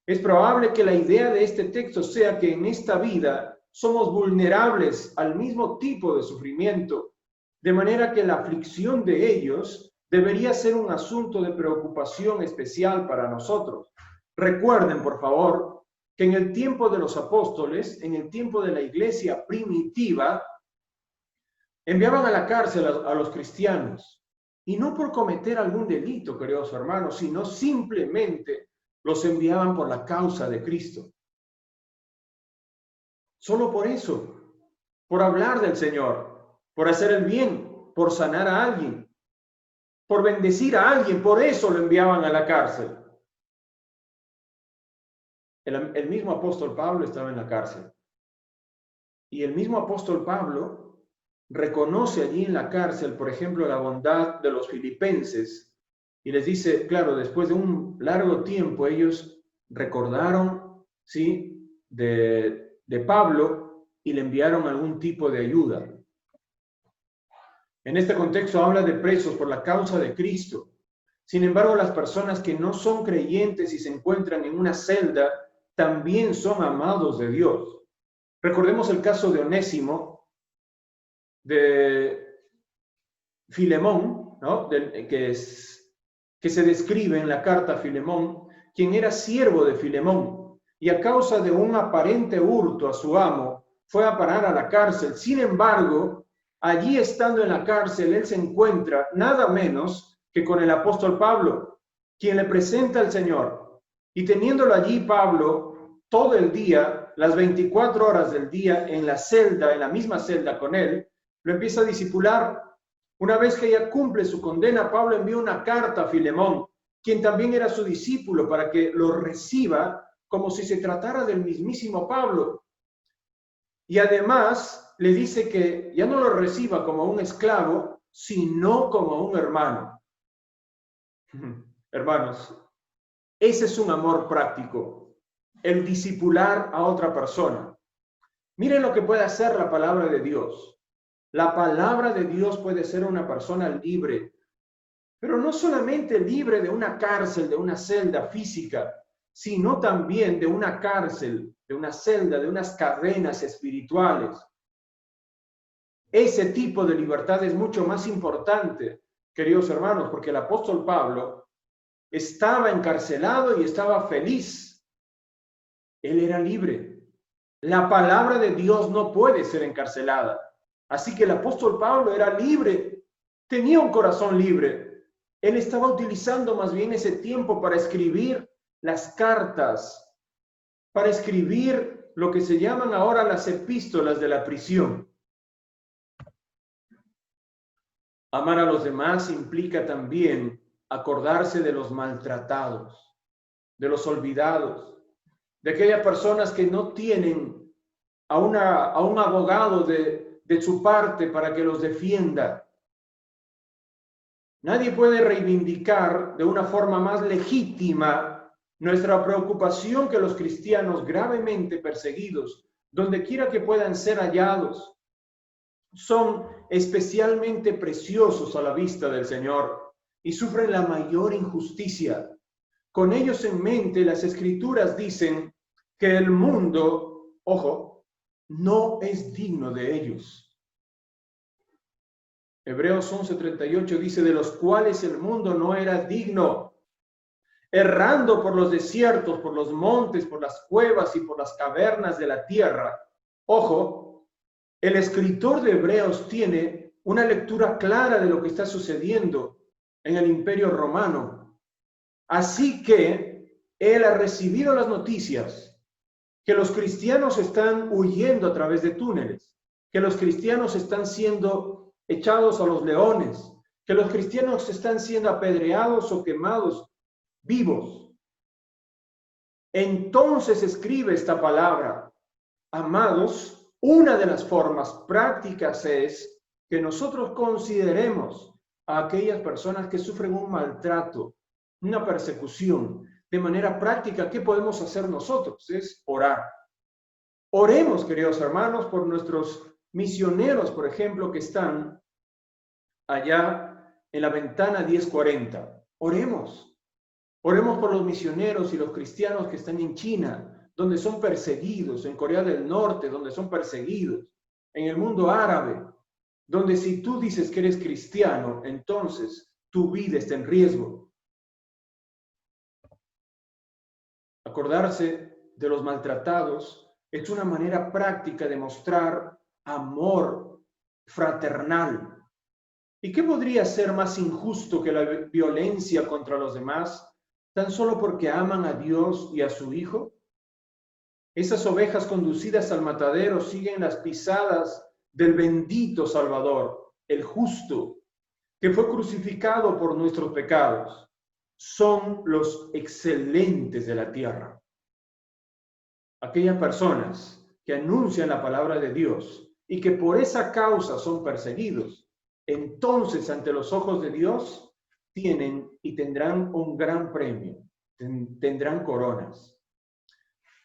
Es probable que la idea de este texto sea que en esta vida somos vulnerables al mismo tipo de sufrimiento, de manera que la aflicción de ellos debería ser un asunto de preocupación especial para nosotros. Recuerden, por favor, que en el tiempo de los apóstoles, en el tiempo de la iglesia primitiva, enviaban a la cárcel a los cristianos, y no por cometer algún delito, queridos hermanos, sino simplemente los enviaban por la causa de Cristo. Solo por eso, por hablar del Señor, por hacer el bien, por sanar a alguien, por bendecir a alguien, por eso lo enviaban a la cárcel. El mismo apóstol Pablo estaba en la cárcel. Y el mismo apóstol Pablo reconoce allí en la cárcel, por ejemplo, la bondad de los filipenses. Y les dice, claro, después de un largo tiempo, ellos recordaron, ¿sí?, de Pablo y le enviaron algún tipo de ayuda. En este contexto habla de presos por la causa de Cristo. Sin embargo, las personas que no son creyentes y se encuentran en una celda también son amados de Dios. Recordemos el caso de Onésimo, de Filemón, ¿no?, que se describe en la carta a Filemón, quien era siervo de Filemón, y a causa de un aparente hurto a su amo, fue a parar a la cárcel. Sin embargo, allí estando en la cárcel, él se encuentra nada menos que con el apóstol Pablo, quien le presenta al Señor. Y teniéndolo allí, Pablo, todo el día, las 24 horas del día, en la celda, en la misma celda con él, lo empieza a discipular. Una vez que ya cumple su condena, Pablo envía una carta a Filemón, quien también era su discípulo, para que lo reciba como si se tratara del mismísimo Pablo. Y además le dice que ya no lo reciba como un esclavo, sino como un hermano. Hermanos, ese es un amor práctico, el discipular a otra persona. Miren lo que puede hacer la palabra de Dios. La palabra de Dios puede ser una persona libre, pero no solamente libre de una cárcel, de una celda física, sino también de una cárcel, de una celda, de unas cadenas espirituales. Ese tipo de libertad es mucho más importante, queridos hermanos, porque el apóstol Pablo estaba encarcelado y estaba feliz. Él era libre. La palabra de Dios no puede ser encarcelada. Así que el apóstol Pablo era libre, tenía un corazón libre. Él estaba utilizando más bien ese tiempo para escribir las cartas, para escribir lo que se llaman ahora las epístolas de la prisión. Amar a los demás implica también acordarse de los maltratados, de los olvidados, de aquellas personas que no tienen a un abogado de su parte para que los defienda. Nadie puede reivindicar de una forma más legítima nuestra preocupación que los cristianos gravemente perseguidos, donde quiera que puedan ser hallados, son especialmente preciosos a la vista del Señor y sufren la mayor injusticia. Con ellos en mente, las Escrituras dicen que el mundo, ojo, no es digno de ellos. Hebreos 11:38 dice, de los cuales el mundo no era digno, errando por los desiertos, por los montes, por las cuevas y por las cavernas de la tierra. Ojo, el escritor de Hebreos tiene una lectura clara de lo que está sucediendo en el Imperio Romano. Así que él ha recibido las noticias que los cristianos están huyendo a través de túneles, que los cristianos están siendo echados a los leones, que los cristianos están siendo apedreados o quemados vivos. Entonces escribe esta palabra, amados. Una de las formas prácticas es que nosotros consideremos a aquellas personas que sufren un maltrato, una persecución. De manera práctica, ¿qué podemos hacer nosotros? Es orar. Oremos, queridos hermanos, por nuestros misioneros, por ejemplo, que están allá en la ventana 1040. Oremos. Oremos por los misioneros y los cristianos que están en China, donde son perseguidos, en Corea del Norte, donde son perseguidos, en el mundo árabe, donde si tú dices que eres cristiano, entonces tu vida está en riesgo. Acordarse de los maltratados es una manera práctica de mostrar amor fraternal. ¿Y qué podría ser más injusto que la violencia contra los demás, tan solo porque aman a Dios y a su Hijo? Esas ovejas conducidas al matadero siguen las pisadas del bendito Salvador, el justo, que fue crucificado por nuestros pecados. Son los excelentes de la tierra. Aquellas personas que anuncian la palabra de Dios y que por esa causa son perseguidos, entonces ante los ojos de Dios tienen y tendrán un gran premio, tendrán coronas.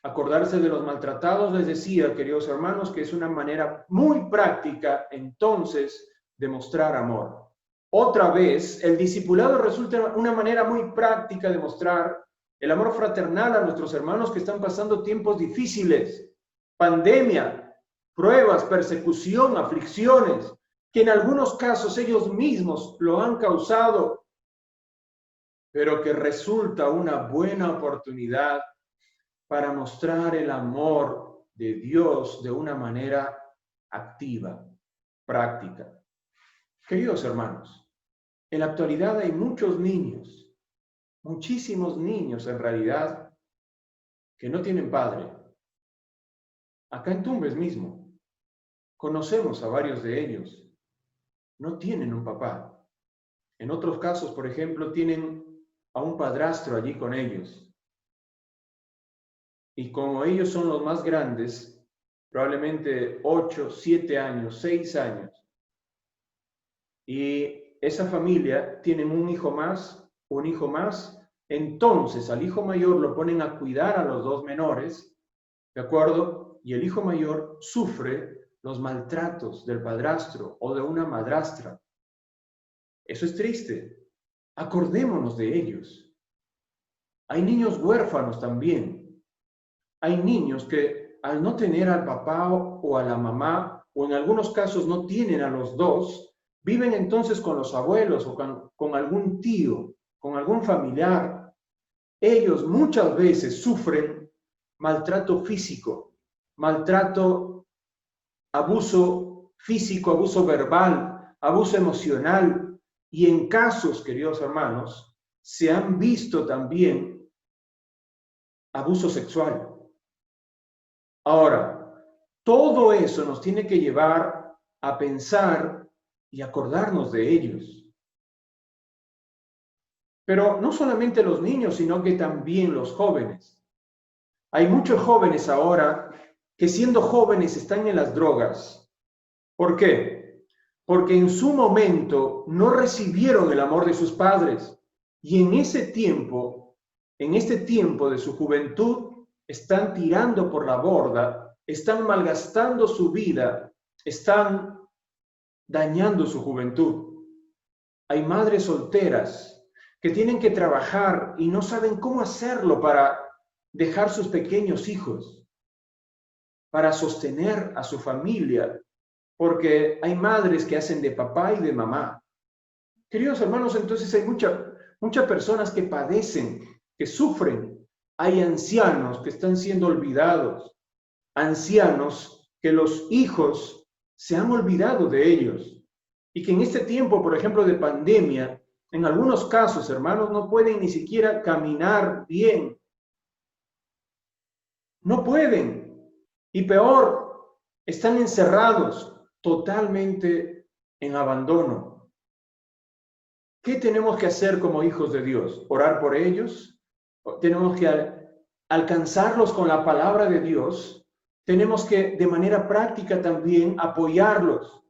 Acordarse de los maltratados, les decía, queridos hermanos, que es una manera muy práctica, entonces, de mostrar amor. Otra vez, el discipulado resulta una manera muy práctica de mostrar el amor fraternal a nuestros hermanos que están pasando tiempos difíciles, pandemia, pruebas, persecución, aflicciones, que en algunos casos ellos mismos lo han causado, pero que resulta una buena oportunidad para mostrar el amor de Dios de una manera activa, práctica. Queridos hermanos, en la actualidad hay muchos niños, muchísimos niños en realidad, que no tienen padre. Acá en Tumbes mismo, conocemos a varios de ellos. No tienen un papá. En otros casos, por ejemplo, tienen a un padrastro allí con ellos. Y como ellos son los más grandes, probablemente 8, 7 años, 6 años, y esa familia tiene un hijo más, entonces al hijo mayor lo ponen a cuidar a los dos menores, ¿de acuerdo? Y el hijo mayor sufre los maltratos del padrastro o de una madrastra. Eso es triste. Acordémonos de ellos. Hay niños huérfanos también. Hay niños que al no tener al papá o a la mamá, o en algunos casos no tienen a los dos, viven entonces con los abuelos o con algún tío, con algún familiar. Ellos muchas veces sufren maltrato físico, maltrato, abuso físico, abuso verbal, abuso emocional, y en casos, queridos hermanos, se han visto también abuso sexual. Ahora, todo eso nos tiene que llevar a pensar y acordarnos de ellos. Pero no solamente los niños, sino que también los jóvenes. Hay muchos jóvenes ahora que siendo jóvenes están en las drogas. ¿Por qué? Porque en su momento no recibieron el amor de sus padres y en este tiempo de su juventud, están tirando por la borda, están malgastando su vida, están dañando su juventud. Hay madres solteras que tienen que trabajar y no saben cómo hacerlo para dejar sus pequeños hijos, para sostener a su familia, porque hay madres que hacen de papá y de mamá. Queridos hermanos, entonces hay muchas personas que padecen, que sufren. Hay ancianos que están siendo olvidados, ancianos que los hijos se han olvidado de ellos y que en este tiempo, por ejemplo, de pandemia, en algunos casos, hermanos, no pueden ni siquiera caminar bien. No pueden. Y peor, están encerrados totalmente en abandono. ¿Qué tenemos que hacer como hijos de Dios? ¿Orar por ellos? Tenemos que alcanzarlos con la palabra de Dios. Tenemos que de manera práctica también apoyarlos,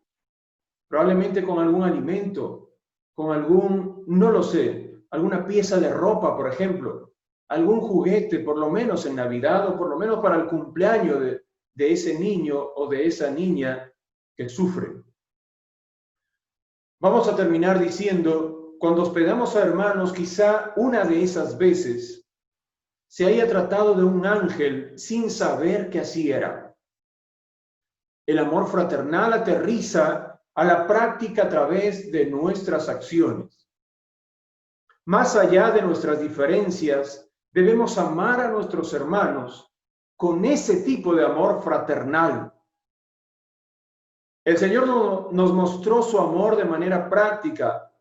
probablemente con algún alimento, con algún, no lo sé, alguna pieza de ropa, por ejemplo, algún juguete, por lo menos en Navidad o por lo menos para el cumpleaños de ese niño o de esa niña que sufre. Vamos a terminar diciendo, cuando hospedamos a hermanos, quizá una de esas veces se haya tratado de un ángel sin saber que así era. El amor fraternal aterriza a la práctica a través de nuestras acciones. Más allá de nuestras diferencias, debemos amar a nuestros hermanos con ese tipo de amor fraternal. El Señor nos mostró su amor de manera práctica,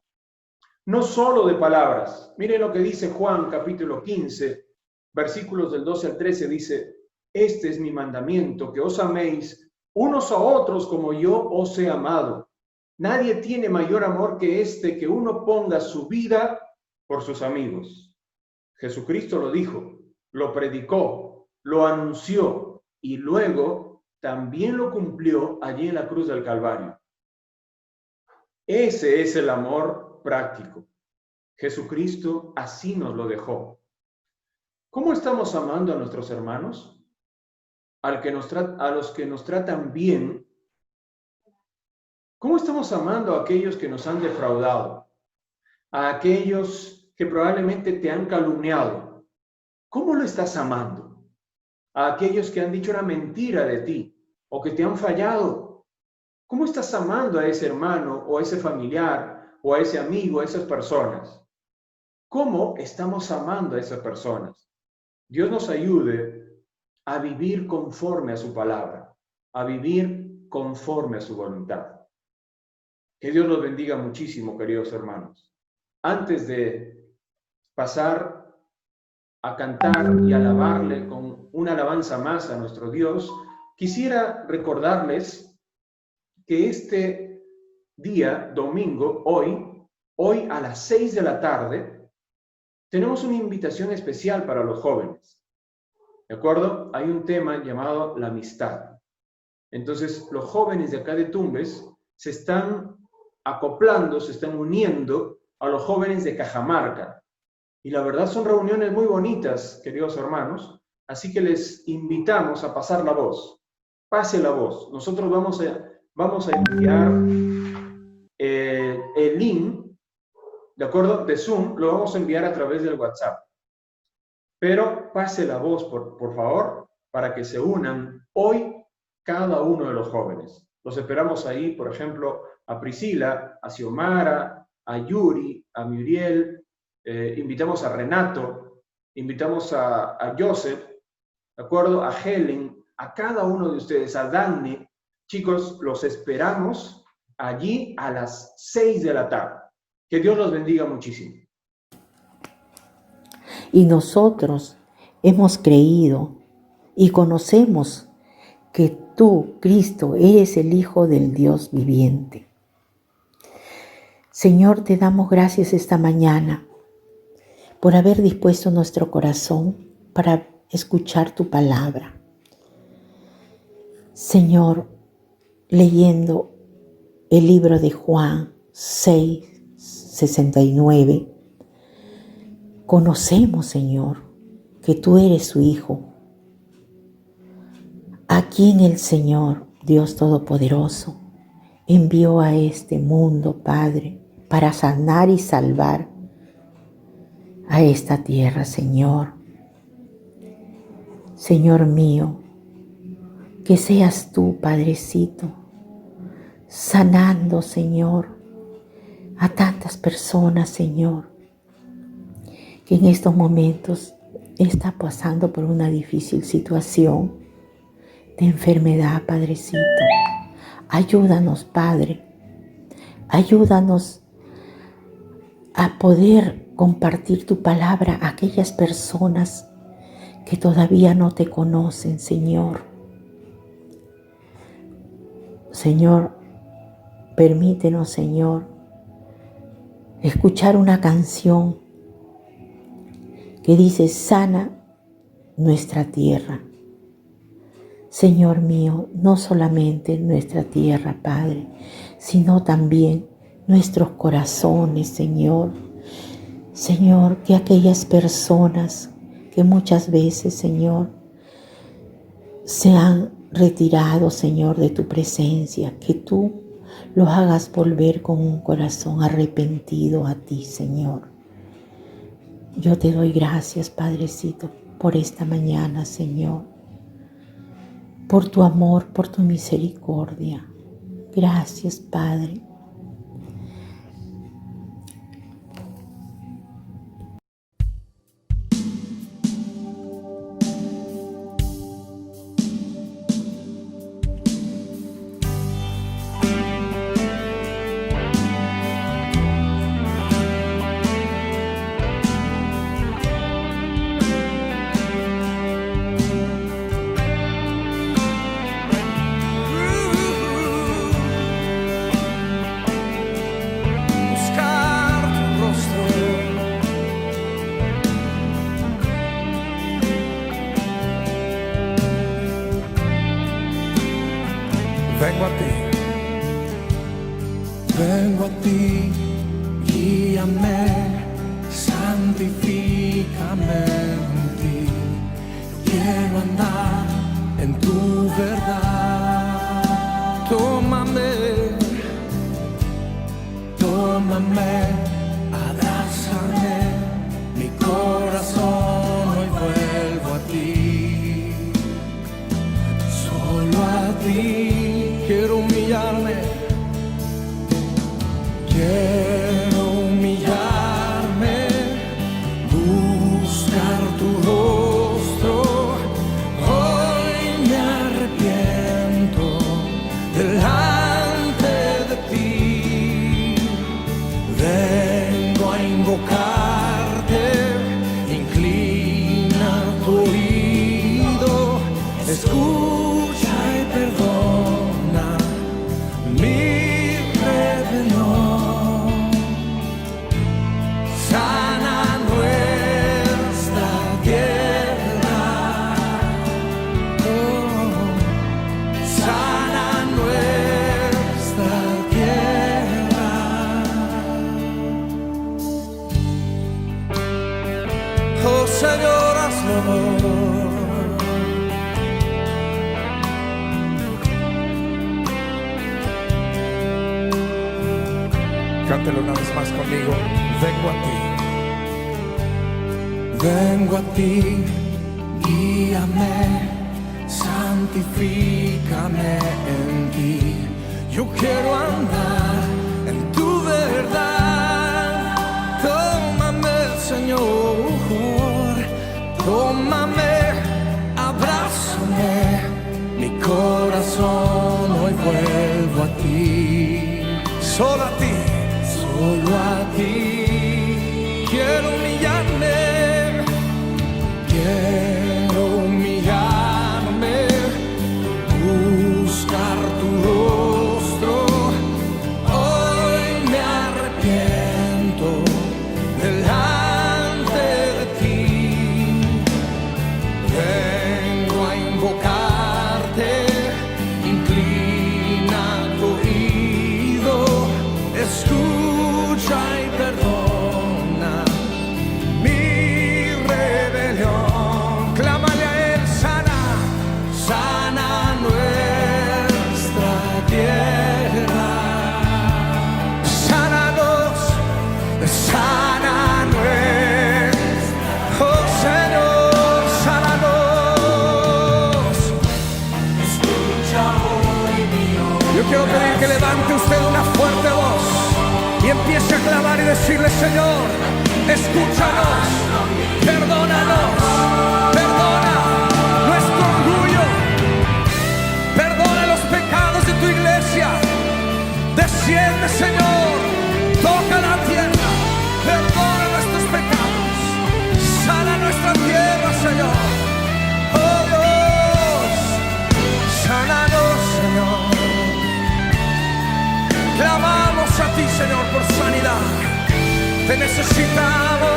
no solo de palabras. Miren lo que dice Juan capítulo 15, versículos del 12 al 13, dice: este es mi mandamiento, que os améis unos a otros como yo os he amado. Nadie tiene mayor amor que este, que uno ponga su vida por sus amigos. Jesucristo lo dijo, lo predicó, lo anunció y luego también lo cumplió allí en la cruz del Calvario. Ese es el amor práctico. Jesucristo así nos lo dejó. ¿Cómo estamos amando a nuestros hermanos? A los que nos tratan bien. ¿Cómo estamos amando a aquellos que nos han defraudado? A aquellos que probablemente te han calumniado. ¿Cómo lo estás amando? A aquellos que han dicho una mentira de ti o que te han fallado. ¿Cómo estás amando a ese hermano o a ese familiar o a ese amigo, a esas personas? ¿Cómo estamos amando a esas personas? Dios nos ayude a vivir conforme a su palabra, a vivir conforme a su voluntad. Que Dios los bendiga muchísimo, queridos hermanos. Antes de pasar a cantar y alabarle con una alabanza más a nuestro Dios, quisiera recordarles que este día, domingo, hoy a las 6 de la tarde, tenemos una invitación especial para los jóvenes. ¿De acuerdo? Hay un tema llamado la amistad. Entonces, los jóvenes de acá de Tumbes se están acoplando, se están uniendo a los jóvenes de Cajamarca. Y la verdad son reuniones muy bonitas, queridos hermanos, así que les invitamos a pasar la voz. Pase la voz. Nosotros vamos a enviar el link, ¿de acuerdo? De Zoom, lo vamos a enviar a través del WhatsApp. Pero pase la voz, por favor, para que se unan hoy cada uno de los jóvenes. Los esperamos ahí, por ejemplo, a Priscila, a Xiomara, a Yuri, a Muriel, invitamos a Renato, invitamos a Joseph, ¿de acuerdo? A Helen, a cada uno de ustedes, a Dani. Chicos, los esperamos allí a las 6 de la tarde. Que Dios los bendiga muchísimo. Y nosotros hemos creído y conocemos que tú, Cristo, eres el Hijo del Dios viviente. Señor, te damos gracias esta mañana por haber dispuesto nuestro corazón para escuchar tu palabra. Señor, leyendo el libro de Juan 6:69, conocemos, Señor, que tú eres su Hijo, a quien el Señor, Dios Todopoderoso, envió a este mundo, Padre, para sanar y salvar a esta tierra, Señor. Señor mío, que seas tú, Padrecito, sanando, Señor, a tantas personas, Señor, que en estos momentos está pasando por una difícil situación de enfermedad, Padrecito. Ayúdanos, Padre. Ayúdanos a poder compartir tu palabra a aquellas personas que todavía no te conocen, Señor. Señor, permítenos, Señor, escuchar una canción que dice: sana nuestra tierra. Señor mío, no solamente nuestra tierra, Padre, sino también nuestros corazones, Señor. Señor, que aquellas personas que muchas veces, Señor, se han retirado, Señor, de tu presencia, que tú los hagas volver con un corazón arrepentido a ti, Señor. Yo te doy gracias, Padrecito, por esta mañana, Señor, por tu amor, por tu misericordia. Gracias, Padre. Vengo a ti, guíame, santifícame en ti. Quiero andar en tu verdad. Tómame, abrázame, mi corazón hoy vuelvo a ti. Solo a ti quiero humillarme. Quiero humillarme, buscar tu rostro. Hoy me arrepiento delante de ti. Vengo a invocarte, inclina tu oído, escucha y perdona mi rebelión. Señor, hazlo. Cántelo una vez más conmigo. Vengo a ti, guíame, santifícame en ti. Yo quiero andar en tu verdad. Tómame, Señor. Tómame, abrázame, solo a ti, solo a ti. Quiero humillarme, quiero humillarme, buscar tu rostro. Hoy me arrepiento delante de ti. Vengo a invocarte, inclina tu oído, escucha y perdona mi rebelión. Clámale a Él, sana, sana nuestra tierra. Sánanos, sana nuestra, oh Señor, sánanos. Escucha hoy mi oración. Yo quiero pedir que levante usted una fuerte voz y empiece a clamar y decirle: Señor, escúchanos, perdónanos, perdona nuestro orgullo, perdona los pecados de tu iglesia. Desciende, Señor, toca la tierra, perdona nuestros pecados, sana nuestra tierra, Señor. Oh Dios, sánanos, Señor. Clamamos a ti, Señor, por sanidad. Te necesitamos.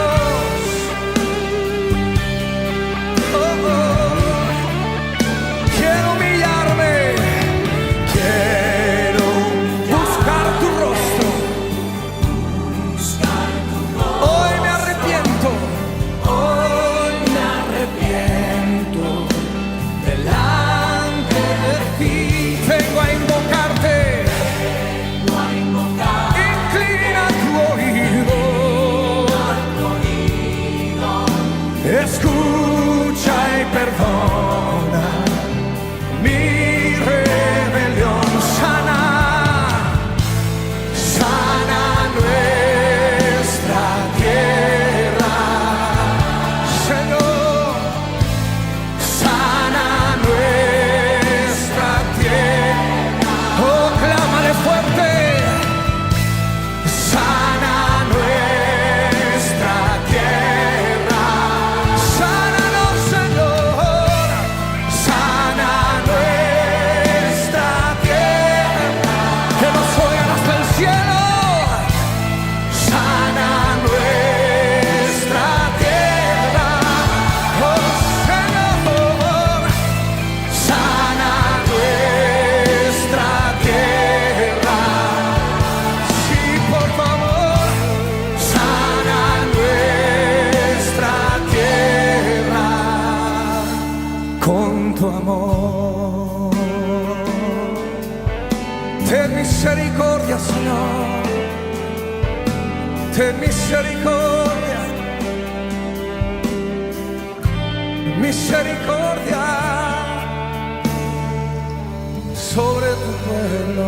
Oh, oh. Quiero humillarme, quiero buscar tu rostro. Hoy me arrepiento, hoy me arrepiento delante de ti. Vengo a invocarte, inclina tu oído, escucha y perdona mi rebelión. Sana, sana nuestra tierra, Señor, sana nuestra tierra. Oh, clámale fuerte, sana nuestra tierra, sánanos, Señor, sana nuestra tierra, que nos oigan hasta el cielo. Sana nuestra tierra, oh Señor, sana nuestra tierra. Sí, por favor, sana nuestra tierra con tu amor. Ten misericordia, Señor, ten misericordia, misericordia sobre tu pueblo.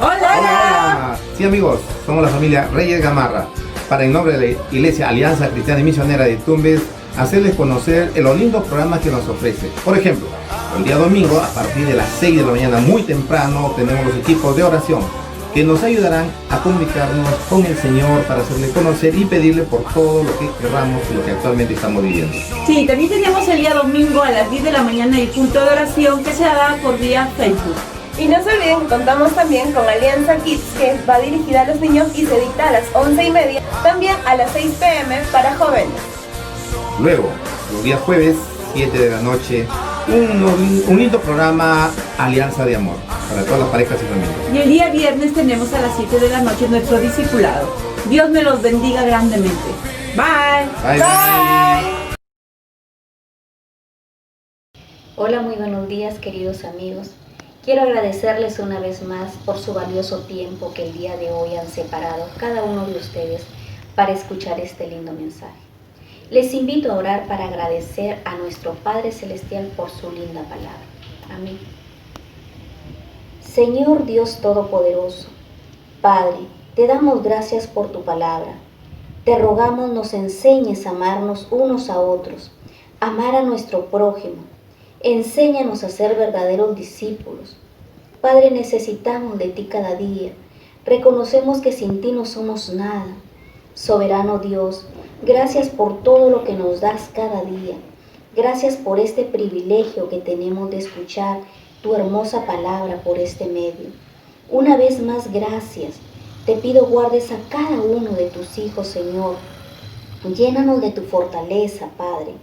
Hola. Sí, amigos, somos la familia Reyes Gamarra, para en nombre de la Iglesia Alianza Cristiana y Misionera de Tumbes, hacerles conocer los lindos programas que nos ofrece. Por ejemplo, el día domingo, a partir de las 6 de la mañana, muy temprano, tenemos los equipos de oración que nos ayudarán a comunicarnos con el Señor para hacerle conocer y pedirle por todo lo que querramos y lo que actualmente estamos viviendo. Sí, también tenemos el día domingo a las 10 de la mañana el culto de oración que se da por vía Facebook. Y no se olviden, contamos también con Alianza Kids, que va dirigida a los niños y se dicta a las 11:30, también a las 6 p.m. para jóvenes. Luego, los días jueves, 7 de la noche, un lindo programa Alianza de Amor para todas las parejas y familias. Y el día viernes tenemos a las 7 de la noche nuestro discipulado. Dios me los bendiga grandemente. Bye. Bye. Bye. Hola, muy buenos días, queridos amigos. Quiero agradecerles una vez más por su valioso tiempo que el día de hoy han separado cada uno de ustedes para escuchar este lindo mensaje. Les invito a orar para agradecer a nuestro Padre Celestial por su linda palabra. Amén. Señor Dios Todopoderoso, Padre, te damos gracias por tu palabra. Te rogamos nos enseñes a amarnos unos a otros, amar a nuestro prójimo, Enséñanos a ser verdaderos discípulos. Padre, necesitamos de ti cada día. Reconocemos que sin ti no somos nada. Soberano Dios, gracias por todo lo que nos das cada día. Gracias por este privilegio que tenemos de escuchar tu hermosa palabra por este medio. Una vez más, gracias. Te pido guardes a cada uno de tus hijos, Señor. Llénanos de tu fortaleza, Padre.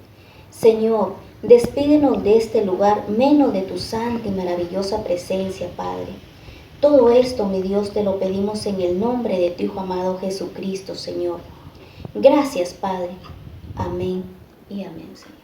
Señor, despídenos de este lugar menos de tu santa y maravillosa presencia, Padre. Todo esto, mi Dios, te lo pedimos en el nombre de tu Hijo amado Jesucristo, Señor. Gracias, Padre. Amén y amén, Señor.